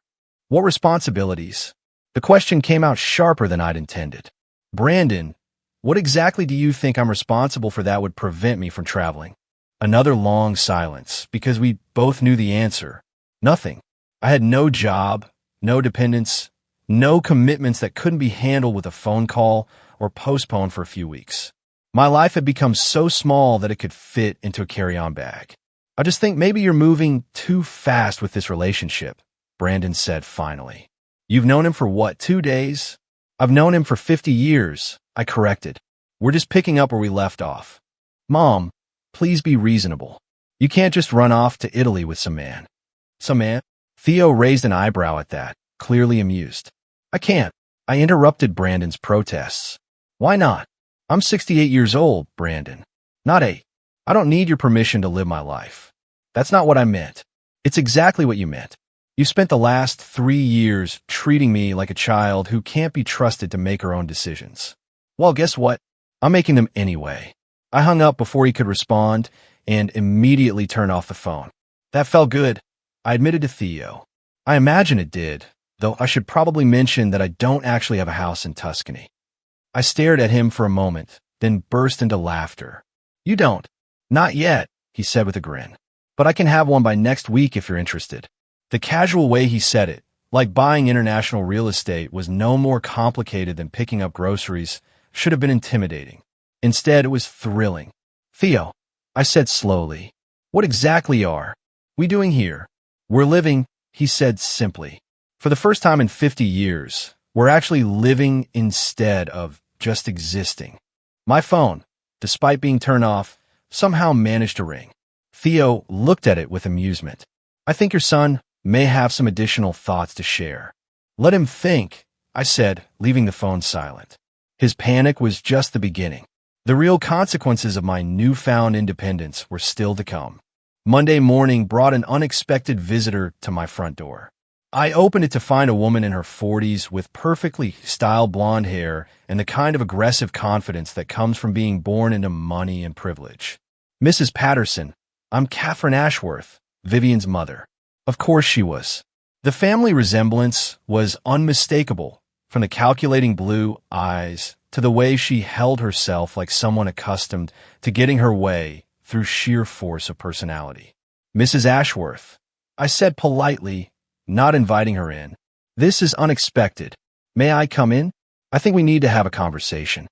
A: What responsibilities? The question came out sharper than I'd intended. Brandon, what exactly do you think I'm responsible for that would prevent me from traveling? Another long silence, because we both knew the answer. Nothing. I had no job, no dependents, no commitments that couldn't be handled with a phone call or postponed for a few weeks. My life had become so small that it could fit into a carry-on bag. I just think maybe you're moving too fast with this relationship, Brandon said finally. You've known him for what, 2 days? I've known him for 50 years, I corrected. We're just picking up where we left off. Mom, please be reasonable. You can't just run off to Italy with some man. Some man? Theo raised an eyebrow at that, clearly amused. I can't. I interrupted Brandon's protests. Why not? I'm 68 years old, Brandon. Not 8. I don't need your permission to live my life. That's not what I meant. It's exactly what you meant. You spent the last 3 years treating me like a child who can't be trusted to make her own decisions. Well, guess what? I'm making them anyway. I hung up before he could respond and immediately turned off the phone. That felt good, I admitted to Theo. I imagine it did, though I should probably mention that I don't actually have a house in Tuscany. I stared at him for a moment, then burst into laughter. You don't? Not yet, he said with a grin. But I can have one by next week if you're interested. The casual way he said it, like buying international real estate, was no more complicated than picking up groceries, should have been intimidating. Instead, it was thrilling. Theo, I said slowly, what exactly are we doing here? We're living, he said simply. For the first time in 50 years, we're actually living instead of just existing. My phone, despite being turned off, somehow managed to ring. Theo looked at it with amusement. I think your son may have some additional thoughts to share. Let him think, I said, leaving the phone silent. His panic was just the beginning. The real consequences of my newfound independence were still to come. Monday morning brought an unexpected visitor to my front door. I opened it to find a woman in her 40s with perfectly styled blonde hair and the kind of aggressive confidence that comes from being born into money and privilege. Mrs. Patterson, I'm Catherine Ashworth, Vivian's mother. Of course she was. The family resemblance was unmistakable, from the calculating blue eyes to the way she held herself like someone accustomed to getting her way through sheer force of personality. Mrs. Ashworth, I said politely, not inviting her in. This is unexpected. May I come in? I think we need to have a conversation.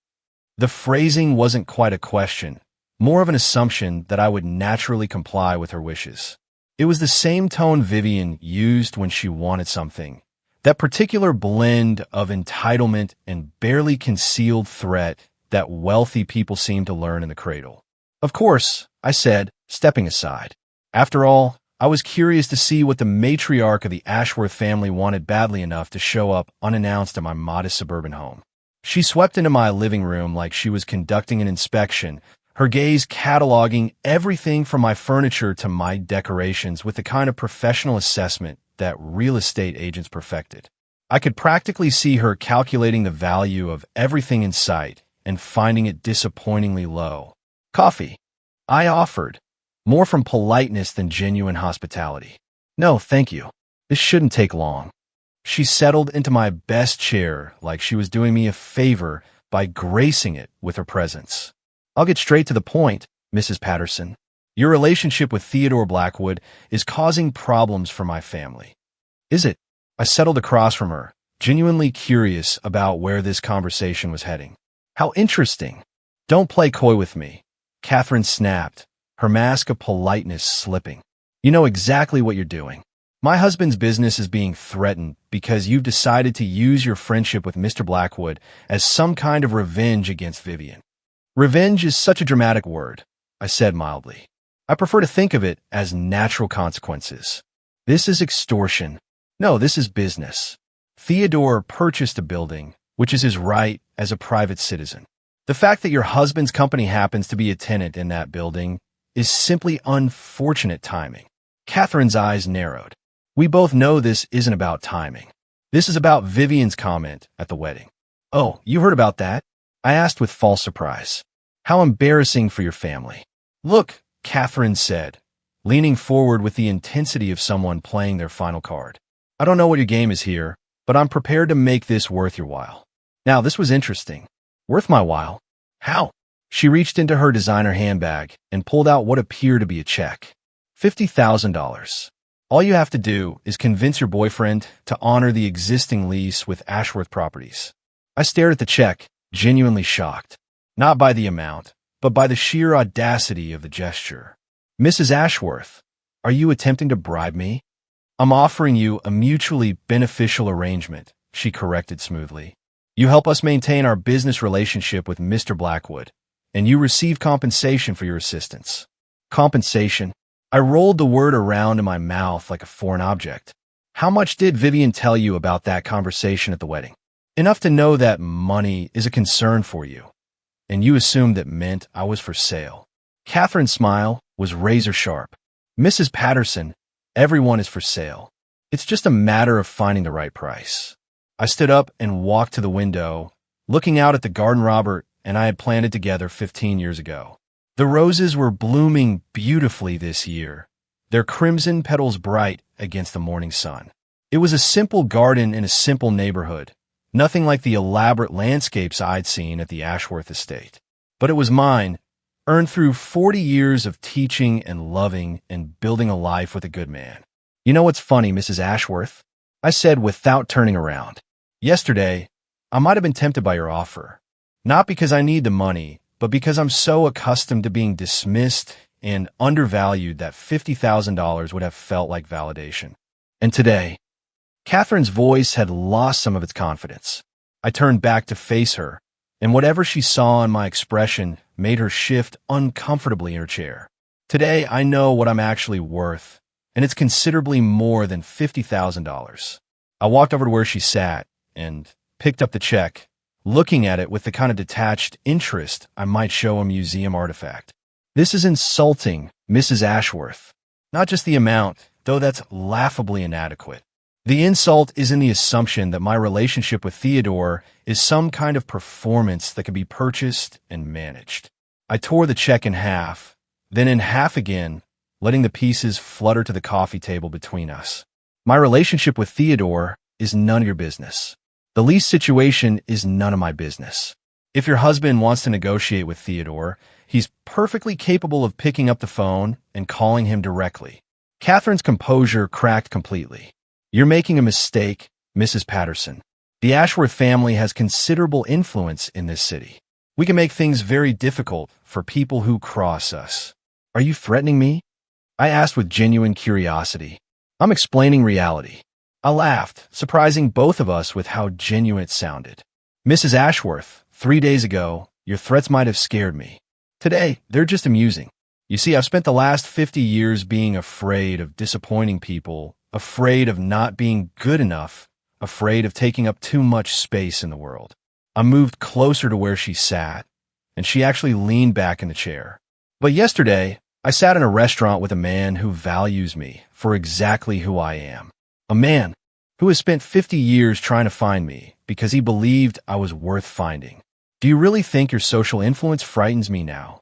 A: The phrasing wasn't quite a question, more of an assumption that I would naturally comply with her wishes. It was the same tone Vivian used when she wanted something, that particular blend of entitlement and barely concealed threat that wealthy people seem to learn in the cradle. Of course, I said, stepping aside. After all, I was curious to see what the matriarch of the Ashworth family wanted badly enough to show up unannounced at my modest suburban home. She swept into my living room like she was conducting an inspection, her gaze cataloging everything from my furniture to my decorations with the kind of professional assessment that real estate agents perfected. I could practically see her calculating the value of everything in sight and finding it disappointingly low. Coffee. I offered, more from politeness than genuine hospitality. No, thank you. This shouldn't take long. She settled into my best chair like she was doing me a favor by gracing it with her presence. I'll get straight to the point, Mrs. Patterson. Your relationship with Theodore Blackwood is causing problems for my family. Is it? I settled across from her, genuinely curious about where this conversation was heading. How interesting. Don't play coy with me. Catherine snapped, her mask of politeness slipping. You know exactly what you're doing. My husband's business is being threatened because you've decided to use your friendship with Mr. Blackwood as some kind of revenge against Vivian. Revenge is such a dramatic word, I said mildly. I prefer to think of it as natural consequences. This is extortion. No, this is business. Theodore purchased a building, which is his right as a private citizen. The fact that your husband's company happens to be a tenant in that building is simply unfortunate timing. Catherine's eyes narrowed. We both know this isn't about timing. This is about Vivian's comment at the wedding. Oh, you heard about that? I asked with false surprise. How embarrassing for your family. Look, Catherine said, leaning forward with the intensity of someone playing their final card. I don't know what your game is here, but I'm prepared to make this worth your while. Now, this was interesting. Worth my while? How? She reached into her designer handbag and pulled out what appeared to be a check. $50,000. All you have to do is convince your boyfriend to honor the existing lease with Ashworth Properties. I stared at the check, genuinely shocked. Not by the amount, but by the sheer audacity of the gesture. Mrs. Ashworth, are you attempting to bribe me? I'm offering you a mutually beneficial arrangement, she corrected smoothly. You help us maintain our business relationship with Mr. Blackwood, and you receive compensation for your assistance. Compensation? I rolled the word around in my mouth like a foreign object. How much did Vivian tell you about that conversation at the wedding? Enough to know that money is a concern for you, and you assumed it meant I was for sale. Catherine's smile was razor sharp. Mrs. Patterson, everyone is for sale. It's just a matter of finding the right price. I stood up and walked to the window, looking out at the garden Robert and I had planted together 15 years ago. The roses were blooming beautifully this year, their crimson petals bright against the morning sun. It was a simple garden in a simple neighborhood, nothing like the elaborate landscapes I'd seen at the Ashworth estate. But it was mine, earned through 40 years of teaching and loving and building a life with a good man. You know what's funny, Mrs. Ashworth? I said without turning around. Yesterday, I might have been tempted by your offer. Not because I need the money, but because I'm so accustomed to being dismissed and undervalued that $50,000 would have felt like validation. And today, Catherine's voice had lost some of its confidence. I turned back to face her, and whatever she saw in my expression made her shift uncomfortably in her chair. Today, I know what I'm actually worth, and it's considerably more than $50,000. I walked over to where she sat and picked up the check, looking at it with the kind of detached interest I might show a museum artifact. This is insulting, Mrs. Ashworth. Not just the amount, though that's laughably inadequate. The insult is in the assumption that my relationship with Theodore is some kind of performance that can be purchased and managed. I tore the check in half, then in half again, letting the pieces flutter to the coffee table between us. My relationship with Theodore is none of your business. The lease situation is none of my business. If your husband wants to negotiate with Theodore, he's perfectly capable of picking up the phone and calling him directly. Catherine's composure cracked completely. You're making a mistake, Mrs. Patterson. The Ashworth family has considerable influence in this city. We can make things very difficult for people who cross us. Are you threatening me? I asked with genuine curiosity. I'm explaining reality. I laughed, surprising both of us with how genuine it sounded. Mrs. Ashworth, 3 days ago, your threats might have scared me. Today, they're just amusing. You see, I've spent the last 50 years being afraid of disappointing people, afraid of not being good enough, afraid of taking up too much space in the world. I moved closer to where she sat, and she actually leaned back in the chair. But yesterday, I sat in a restaurant with a man who values me for exactly who I am. A man who has spent 50 years trying to find me because he believed I was worth finding. Do you really think your social influence frightens me now?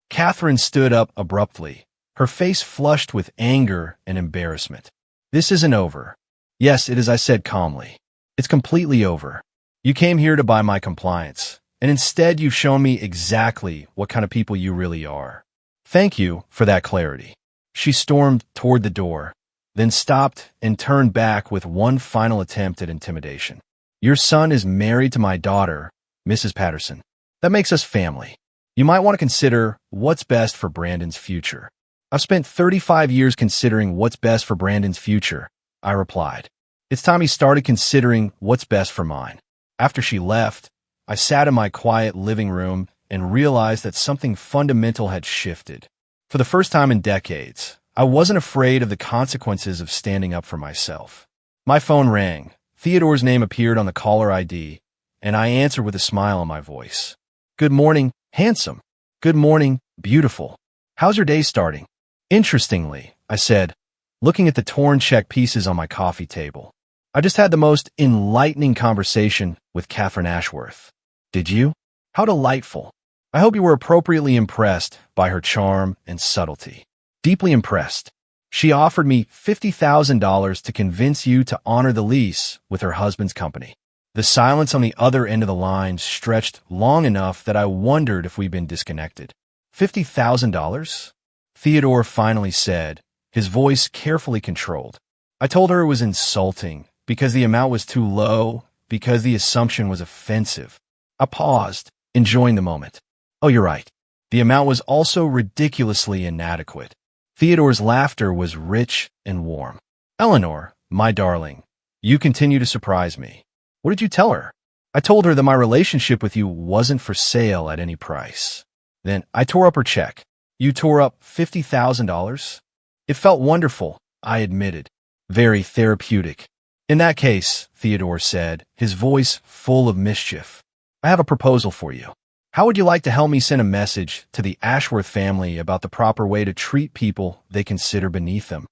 A: Catherine stood up abruptly, her face flushed with anger and embarrassment. This isn't over. Yes, it is, I said calmly. It's completely over. You came here to buy my compliance, and instead you've shown me exactly what kind of people you really are. Thank you for that clarity. She stormed toward the door, then stopped and turned back with one final attempt at intimidation. Your son is married to my daughter, Mrs. Patterson. That makes us family. You might want to consider what's best for Brandon's future. I've spent 35 years considering what's best for Brandon's future, I replied. It's time he started considering what's best for mine. After she left, I sat in my quiet living room and realized that something fundamental had shifted. For the first time in decades, I wasn't afraid of the consequences of standing up for myself. My phone rang. Theodore's name appeared on the caller ID, and I answered with a smile on my voice. Good morning, handsome. Good morning, beautiful. How's your day starting? Interestingly, I said, looking at the torn check pieces on my coffee table. I just had the most enlightening conversation with Catherine Ashworth. Did you? How delightful. I hope you were appropriately impressed by her charm and subtlety. Deeply impressed. She offered me $50,000 to convince you to honor the lease with her husband's company. The silence on the other end of the line stretched long enough that I wondered if we'd been disconnected. $50,000? Theodore finally said, his voice carefully controlled. I told her it was insulting because the amount was too low, because the assumption was offensive. I paused, enjoying the moment. Oh, you're right. The amount was also ridiculously inadequate. Theodore's laughter was rich and warm. Eleanor, my darling, you continue to surprise me. What did you tell her? I told her that my relationship with you wasn't for sale at any price. Then I tore up her check. You tore up $50,000? It felt wonderful, I admitted. Very therapeutic. In that case, Theodore said, his voice full of mischief, I have a proposal for you. How would you like to help me send a message to the Ashworth family about the proper way to treat people they consider beneath them?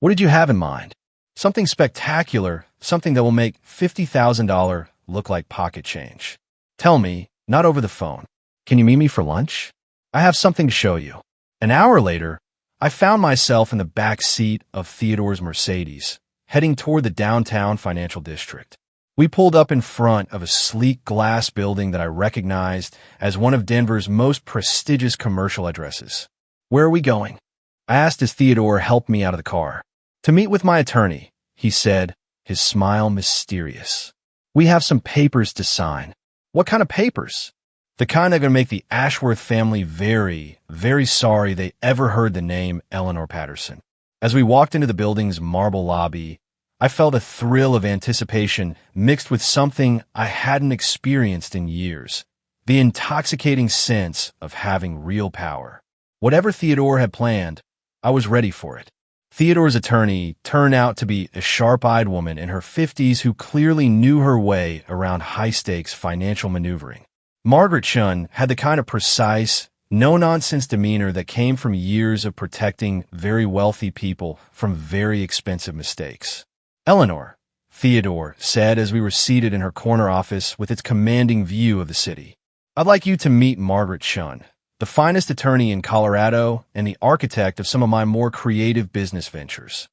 A: What did you have in mind? Something spectacular, something that will make $50,000 look like pocket change. Tell me, not over the phone. Can you meet me for lunch? I have something to show you. An hour later, I found myself in the back seat of Theodore's Mercedes, heading toward the downtown financial district. We pulled up in front of a sleek glass building that I recognized as one of Denver's most prestigious commercial addresses. Where are we going? I asked as Theodore helped me out of the car. To meet with my attorney, he said, his smile mysterious. We have some papers to sign. What kind of papers? The kind that are going to make the Ashworth family very, very sorry they ever heard the name Eleanor Patterson. As we walked into the building's marble lobby, I felt a thrill of anticipation mixed with something I hadn't experienced in years, the intoxicating sense of having real power. Whatever Theodore had planned, I was ready for it. Theodore's attorney turned out to be a sharp-eyed woman in her 50s who clearly knew her way around high-stakes financial maneuvering. Margaret Shun had the kind of precise, no-nonsense demeanor that came from years of protecting very wealthy people from very expensive mistakes. Eleanor, Theodore said as we were seated in her corner office with its commanding view of the city. I'd like you to meet Margaret Shun, the finest attorney in Colorado and the architect of some of my more creative business ventures.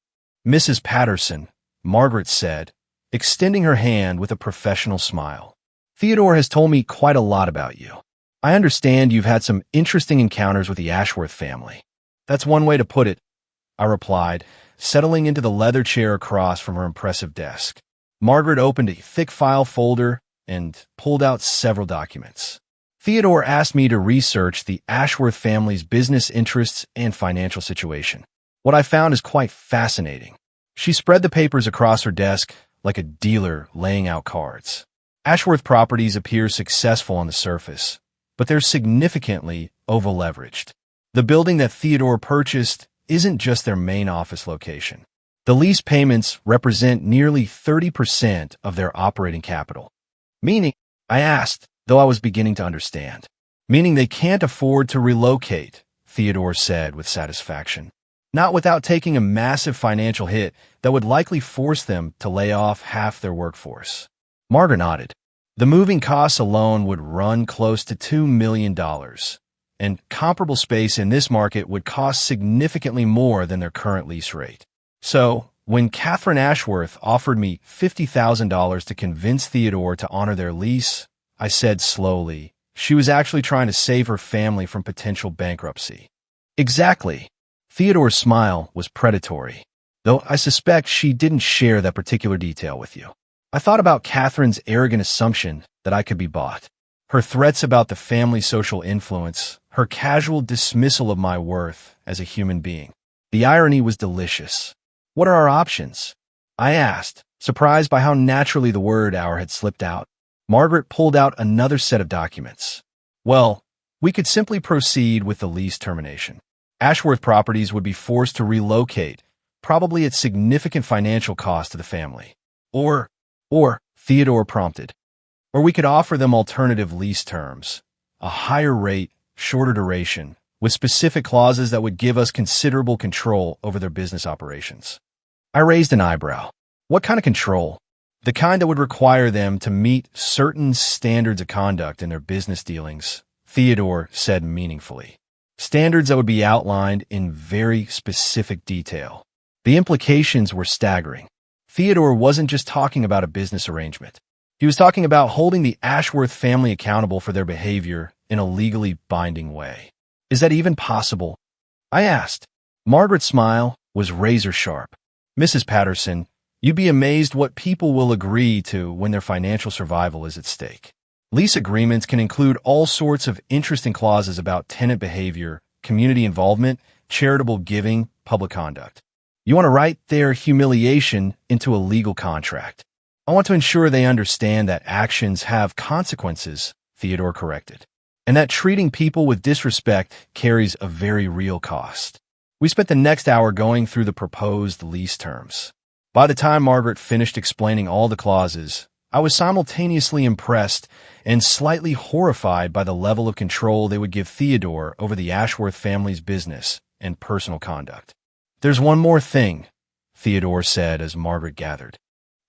A: Mrs. Patterson, Margaret said, extending her hand with a professional smile. Theodore has told me quite a lot about you. I understand you've had some interesting encounters with the Ashworth family. That's one way to put it, I replied, settling into the leather chair across from her impressive desk. Margaret opened a thick file folder and pulled out several documents. Theodore asked me to research the Ashworth family's business interests and financial situation. What I found is quite fascinating. She spread the papers across her desk like a dealer laying out cards. Ashworth Properties appear successful on the surface, but they're significantly over-leveraged. The building that Theodore purchased isn't just their main office location. The lease payments represent nearly 30% of their operating capital. Meaning, I asked, though I was beginning to understand. Meaning they can't afford to relocate, Theodore said with satisfaction. not without taking a massive financial hit that would likely force them to lay off half their workforce. Margaret nodded. The moving costs alone would run close to $2 million, and comparable space in this market would cost significantly more than their current lease rate. So, when Catherine Ashworth offered me $50,000 to convince Theodore to honor their lease, I said slowly, she was actually trying to save her family from potential bankruptcy. Exactly. Theodore's smile was predatory, though I suspect she didn't share that particular detail with you. I thought about Catherine's arrogant assumption that I could be bought, her threats about the family's social influence, her casual dismissal of my worth as a human being. The irony was delicious. What are our options? I asked, surprised by how naturally the word hour had slipped out. Margaret pulled out another set of documents. Well, we could simply proceed with the lease termination. Ashworth Properties would be forced to relocate, probably at significant financial cost to the family. Or, Theodore prompted. Or we could offer them alternative lease terms, a higher rate, shorter duration, with specific clauses that would give us considerable control over their business operations. I raised an eyebrow. What kind of control? The kind that would require them to meet certain standards of conduct in their business dealings, Theodore said meaningfully. Standards that would be outlined in very specific detail. The implications were staggering. Theodore wasn't just talking about a business arrangement. He was talking about holding the Ashworth family accountable for their behavior in a legally binding way. Is that even possible? I asked. Margaret's smile was razor sharp. Mrs. Patterson, you'd be amazed what people will agree to when their financial survival is at stake. Lease agreements can include all sorts of interesting clauses about tenant behavior, community involvement, charitable giving, public conduct. You want to write their humiliation into a legal contract. I want to ensure they understand that actions have consequences, Theodore corrected, and that treating people with disrespect carries a very real cost. We spent the next hour going through the proposed lease terms. By the time Margaret finished explaining all the clauses, I was simultaneously impressed and slightly horrified by the level of control they would give Theodore over the Ashworth family's business and personal conduct. There's one more thing, Theodore said as Margaret gathered.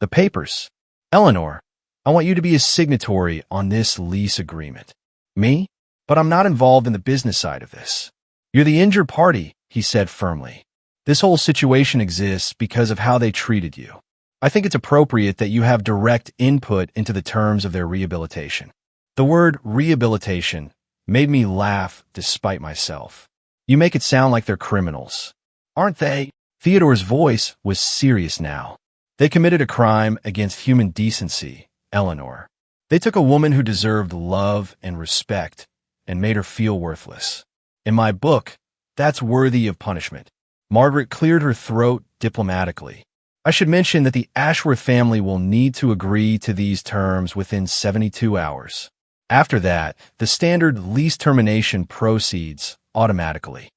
A: The papers. Eleanor, I want you to be a signatory on this lease agreement. Me? But I'm not involved in the business side of this. You're the injured party, he said firmly. This whole situation exists because of how they treated you. I think it's appropriate that you have direct input into the terms of their rehabilitation. The word rehabilitation made me laugh despite myself. You make it sound like they're criminals. Aren't they? Theodore's voice was serious now. They committed a crime against human decency, Eleanor. They took a woman who deserved love and respect and made her feel worthless. In my book, that's worthy of punishment. Margaret cleared her throat diplomatically. I should mention that the Ashworth family will need to agree to these terms within 72 hours. After that, the standard lease termination proceeds automatically.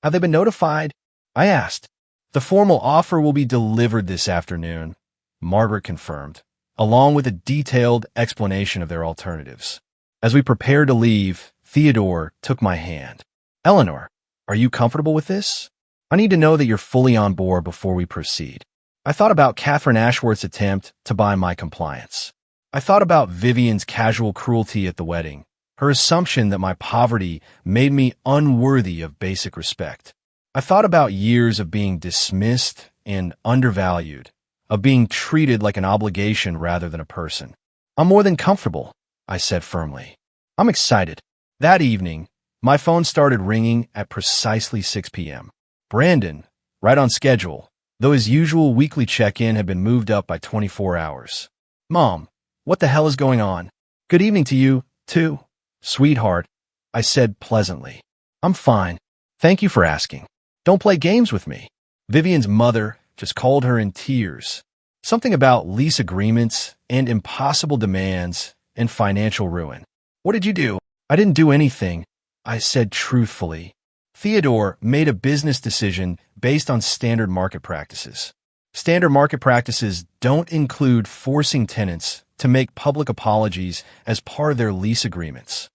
A: Have they been notified? I asked. The formal offer will be delivered this afternoon, Margaret confirmed, along with a detailed explanation of their alternatives. As we prepared to leave, Theodore took my hand. Eleanor, are you comfortable with this? I need to know that you're fully on board before we proceed. I thought about Catherine Ashworth's attempt to buy my compliance. I thought about Vivian's casual cruelty at the wedding, her assumption that my poverty made me unworthy of basic respect. I thought about years of being dismissed and undervalued, of being treated like an obligation rather than a person. I'm more than comfortable, I said firmly. I'm excited. That evening, my phone started ringing at precisely 6 p.m. Brandon, right on schedule, though his usual weekly check-in had been moved up by 24 hours. Mom, what the hell is going on? Good evening to you, too. Sweetheart, I said pleasantly. I'm fine. Thank you for asking. Don't play games with me. Vivian's mother just called her in tears. Something about lease agreements and impossible demands and financial ruin. What did you do? I didn't do anything, I said truthfully. Theodore made a business decision based on standard market practices. Standard market practices don't include forcing tenants to make public apologies as part of their lease agreements.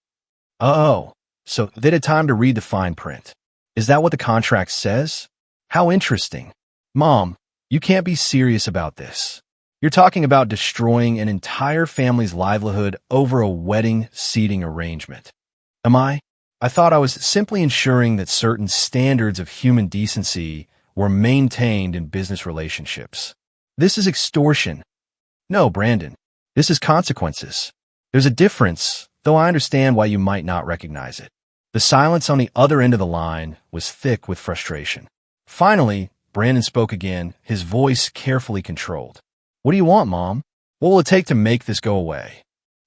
A: Oh, so they had time to read the fine print. Is that what the contract says? How interesting. Mom, you can't be serious about this. You're talking about destroying an entire family's livelihood over a wedding seating arrangement. Am I? I thought I was simply ensuring that certain standards of human decency were maintained in business relationships. This is extortion. No, Brandon. This is consequences. There's a difference, though I understand why you might not recognize it. The silence on the other end of the line was thick with frustration. Finally, Brandon spoke again, his voice carefully controlled. What do you want, Mom? What will it take to make this go away?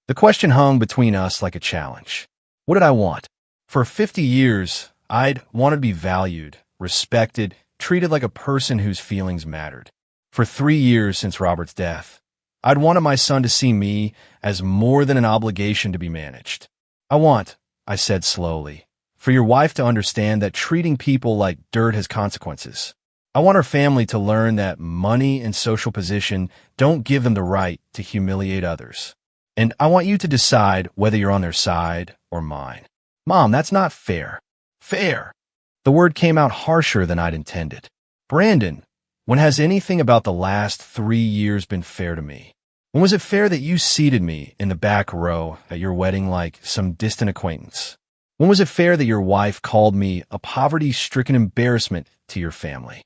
A: The question hung between us like a challenge. What did I want? For 50 years, I'd wanted to be valued, respected, treated like a person whose feelings mattered. For 3 years since Robert's death, I'd wanted my son to see me as more than an obligation to be managed. I said slowly, for your wife to understand that treating people like dirt has consequences. I want our family to learn that money and social position don't give them the right to humiliate others. And I want you to decide whether you're on their side or mine. Mom, that's not fair. Fair. The word came out harsher than I'd intended. Brandon, when has anything about the last 3 years been fair to me? When was it fair that you seated me in the back row at your wedding like some distant acquaintance? When was it fair that your wife called me a poverty-stricken embarrassment to your family?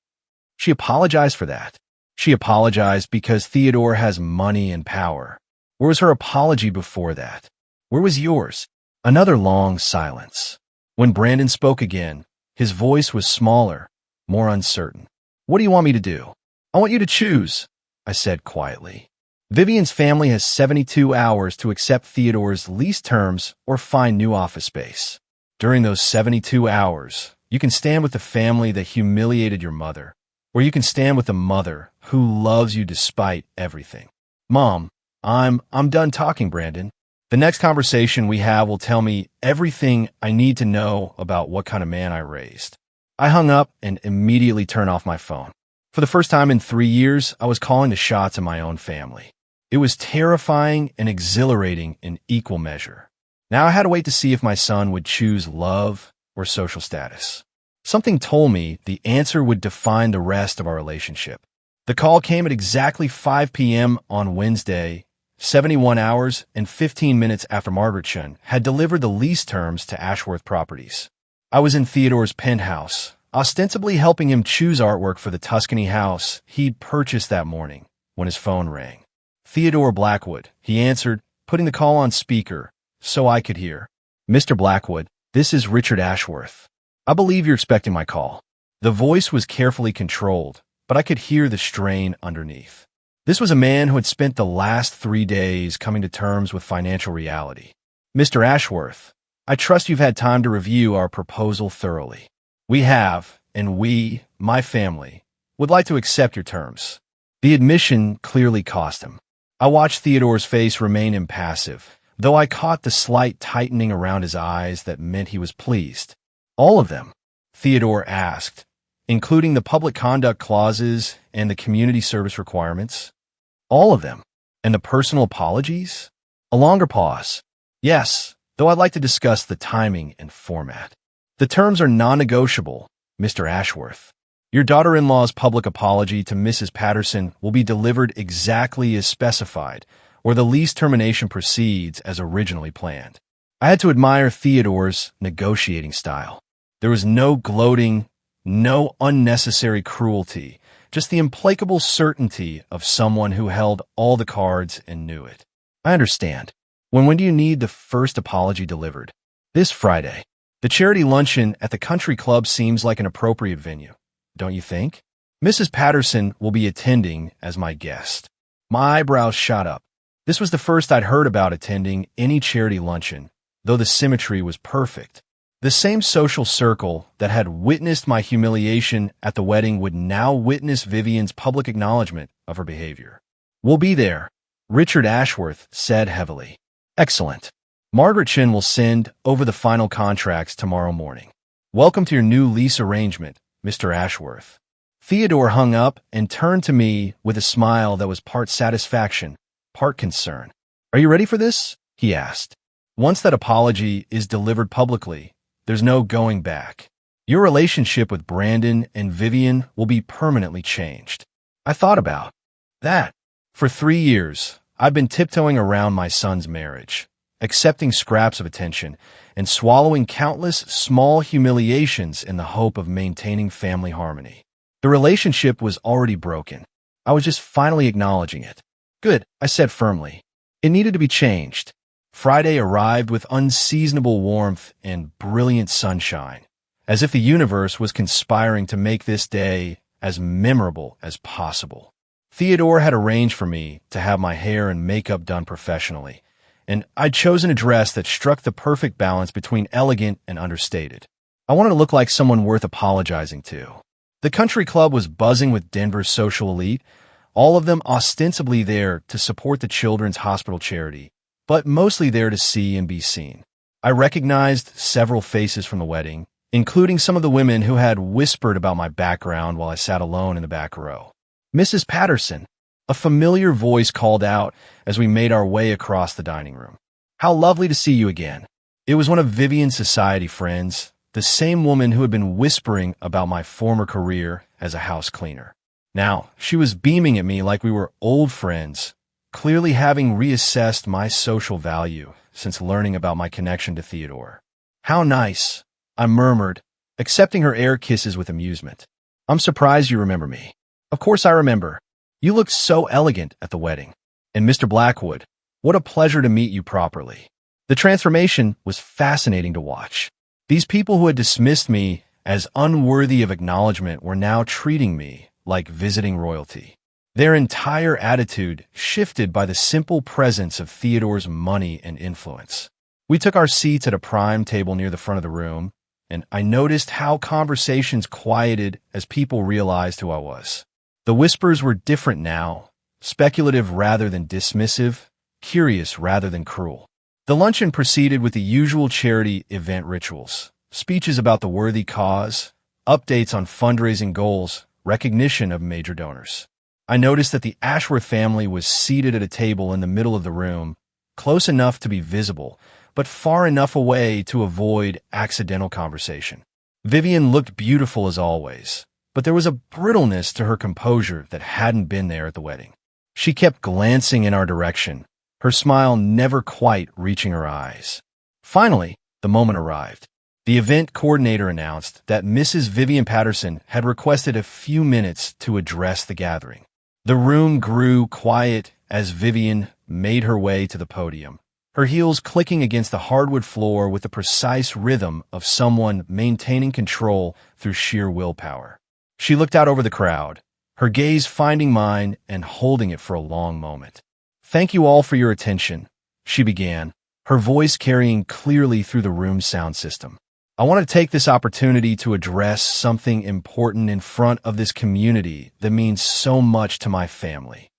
A: She apologized for that. She apologized because Theodore has money and power. Where was her apology before that? Where was yours? Another long silence. When Brandon spoke again, his voice was smaller, more uncertain. What do you want me to do? I want you to choose, I said quietly. Vivian's family has 72 hours to accept Theodore's lease terms or find new office space. During those 72 hours, you can stand with the family that humiliated your mother, or you can stand with the mother who loves you despite everything. Mom, I'm done talking, Brandon. The next conversation we have will tell me everything I need to know about what kind of man I raised. I hung up and immediately turned off my phone. For the first time in 3 years, I was calling the shots in my own family. It was terrifying and exhilarating in equal measure. Now I had to wait to see if my son would choose love or social status. Something told me the answer would define the rest of our relationship. The call came at exactly 5 p.m. on Wednesday, 71 hours and 15 minutes after Margaretson had delivered the lease terms to Ashworth Properties. I was in Theodore's penthouse, ostensibly helping him choose artwork for the Tuscany house he'd purchased that morning, when his phone rang. Theodore Blackwood, he answered, putting the call on speaker so I could hear. Mr. Blackwood, this is Richard Ashworth. I believe you're expecting my call. The voice was carefully controlled, but I could hear the strain underneath. This was a man who had spent the last 3 days coming to terms with financial reality. Mr. Ashworth, I trust you've had time to review our proposal thoroughly. We have, and we, my family, would like to accept your terms. The admission clearly cost him. I watched Theodore's face remain impassive, though I caught the slight tightening around his eyes that meant he was pleased. All of them? Theodore asked, including the public conduct clauses and the community service requirements? All of them? And the personal apologies? A longer pause. Yes, though I'd like to discuss the timing and format. The terms are non-negotiable, Mr. Ashworth. Your daughter-in-law's public apology to Mrs. Patterson will be delivered exactly as specified, or the lease termination proceeds as originally planned. I had to admire Theodore's negotiating style. There was no gloating, no unnecessary cruelty, just the implacable certainty of someone who held all the cards and knew it. I understand. When do you need the first apology delivered? This Friday. The charity luncheon at the country club seems like an appropriate venue, don't you think? Mrs. Patterson will be attending as my guest. My eyebrows shot up. This was the first I'd heard about attending any charity luncheon, though the symmetry was perfect. The same social circle that had witnessed my humiliation at the wedding would now witness Vivian's public acknowledgement of her behavior. We'll be there, Richard Ashworth said heavily. Excellent. Margaretson will send over the final contracts tomorrow morning. Welcome to your new lease arrangement, Mr. Ashworth. Theodore hung up and turned to me with a smile that was part satisfaction, part concern. Are you ready for this? He asked. Once that apology is delivered publicly, there's no going back. Your relationship with Brandon and Vivian will be permanently changed. I thought about that. For 3 years, I've been tiptoeing around my son's marriage, accepting scraps of attention, and swallowing countless small humiliations in the hope of maintaining family harmony. The relationship was already broken. I was just finally acknowledging it. Good, I said firmly. It needed to be changed. Friday arrived with unseasonable warmth and brilliant sunshine, as if the universe was conspiring to make this day as memorable as possible. Theodore had arranged for me to have my hair and makeup done professionally, and I'd chosen a dress that struck the perfect balance between elegant and understated. I wanted to look like someone worth apologizing to. The country club was buzzing with Denver's social elite, all of them ostensibly there to support the Children's Hospital charity, but mostly there to see and be seen. I recognized several faces from the wedding, including some of the women who had whispered about my background while I sat alone in the back row. Mrs. Patterson, a familiar voice called out as we made our way across the dining room. How lovely to see you again. It was one of Vivian's society friends, the same woman who had been whispering about my former career as a house cleaner. Now, she was beaming at me like we were old friends, clearly having reassessed my social value since learning about my connection to Theodore. How nice, I murmured, accepting her air kisses with amusement. I'm surprised you remember me. Of course I remember. You looked so elegant at the wedding. And Mr. Blackwood, what a pleasure to meet you properly. The transformation was fascinating to watch. These people who had dismissed me as unworthy of acknowledgement were now treating me like visiting royalty. Their entire attitude shifted by the simple presence of Theodore's money and influence. We took our seats at a prime table near the front of the room, and I noticed how conversations quieted as people realized who I was. The whispers were different now, speculative rather than dismissive, curious rather than cruel. The luncheon proceeded with the usual charity event rituals, speeches about the worthy cause, updates on fundraising goals, recognition of major donors. I noticed that the Ashworth family was seated at a table in the middle of the room, close enough to be visible, but far enough away to avoid accidental conversation. Vivian looked beautiful as always, but there was a brittleness to her composure that hadn't been there at the wedding. She kept glancing in our direction, her smile never quite reaching her eyes. Finally, the moment arrived. The event coordinator announced that Mrs. Vivian Patterson had requested a few minutes to address the gathering. The room grew quiet as Vivian made her way to the podium, her heels clicking against the hardwood floor with the precise rhythm of someone maintaining control through sheer willpower. She looked out over the crowd, her gaze finding mine and holding it for a long moment. "Thank you all for your attention," she began, her voice carrying clearly through the room's sound system. "I want to take this opportunity to address something important in front of this community that means so much to my family."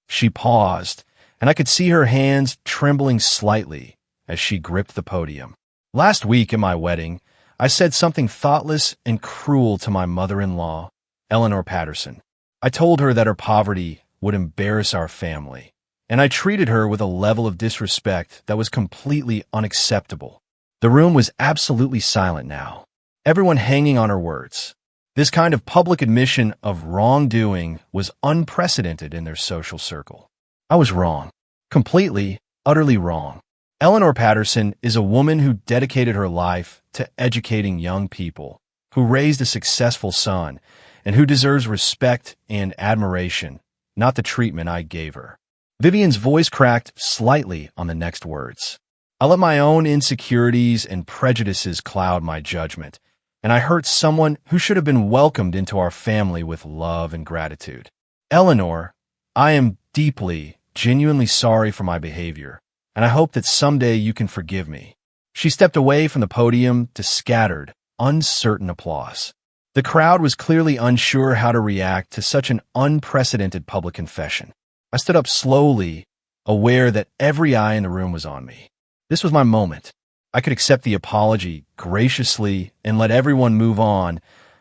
A: She paused, and I could see her hands trembling slightly as she gripped the podium. "Last week at my wedding, I said something thoughtless and cruel to my mother-in-law, Eleanor Patterson. I told her that her poverty would embarrass our family, and I treated her with a level of disrespect that was completely unacceptable." The room was absolutely silent now, everyone hanging on her words. This kind of public admission of wrongdoing was unprecedented in their social circle. I was wrong. Completely, utterly wrong. Eleanor Patterson is a woman who dedicated her life to educating young people, who raised a successful son, and who deserves respect and admiration, not the treatment I gave her. Vivian's voice cracked slightly on the next words. I let my own insecurities and prejudices cloud my judgment, and I hurt someone who should have been welcomed into our family with love and gratitude. Eleanor, I am deeply, genuinely sorry for my behavior, and I hope that someday you can forgive me. She stepped away from the podium to scattered, uncertain applause. The crowd was clearly unsure how to react to such an unprecedented public confession. I stood up slowly, aware that every eye in the room was on me. This was my moment. I could accept the apology graciously and let everyone move on,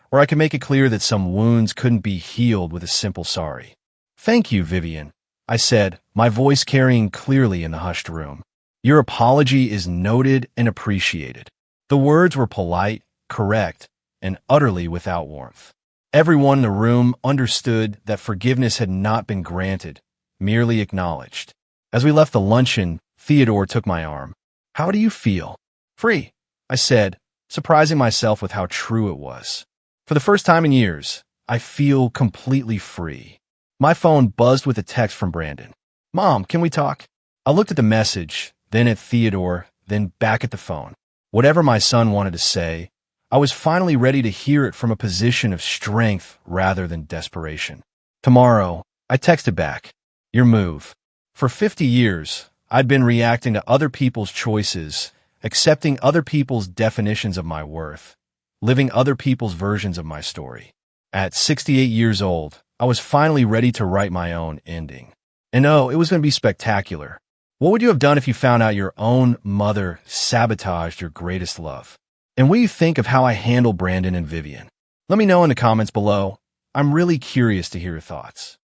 A: or I could make it clear that some wounds couldn't be healed with a simple sorry. "Thank you, Vivian," I said, my voice carrying clearly in the hushed room. "Your apology is noted and appreciated." The words were polite, correct, and utterly without warmth. Everyone in the room understood that forgiveness had not been granted, merely acknowledged. As we left the luncheon, Theodore took my arm. "How do you feel?" "Free," I said, surprising myself with how true it was. For the first time in years, I feel completely free. My phone buzzed with a text from Brandon. "Mom, can we talk?" I looked at the message, then at Theodore, then back at the phone. Whatever my son wanted to say, I was finally ready to hear it from a position of strength rather than desperation. "Tomorrow," I texted back. "Your move." For 50 years, I'd been reacting to other people's choices, accepting other people's definitions of my worth, living other people's versions of my story. At 68 years old, I was finally ready to write my own ending. And oh, it was going to be spectacular. What would you have done if you found out your own mother sabotaged your greatest love? And what do you think of how I handled Brandon and Vivian? Let me know in the comments below. I'm really curious to hear your thoughts.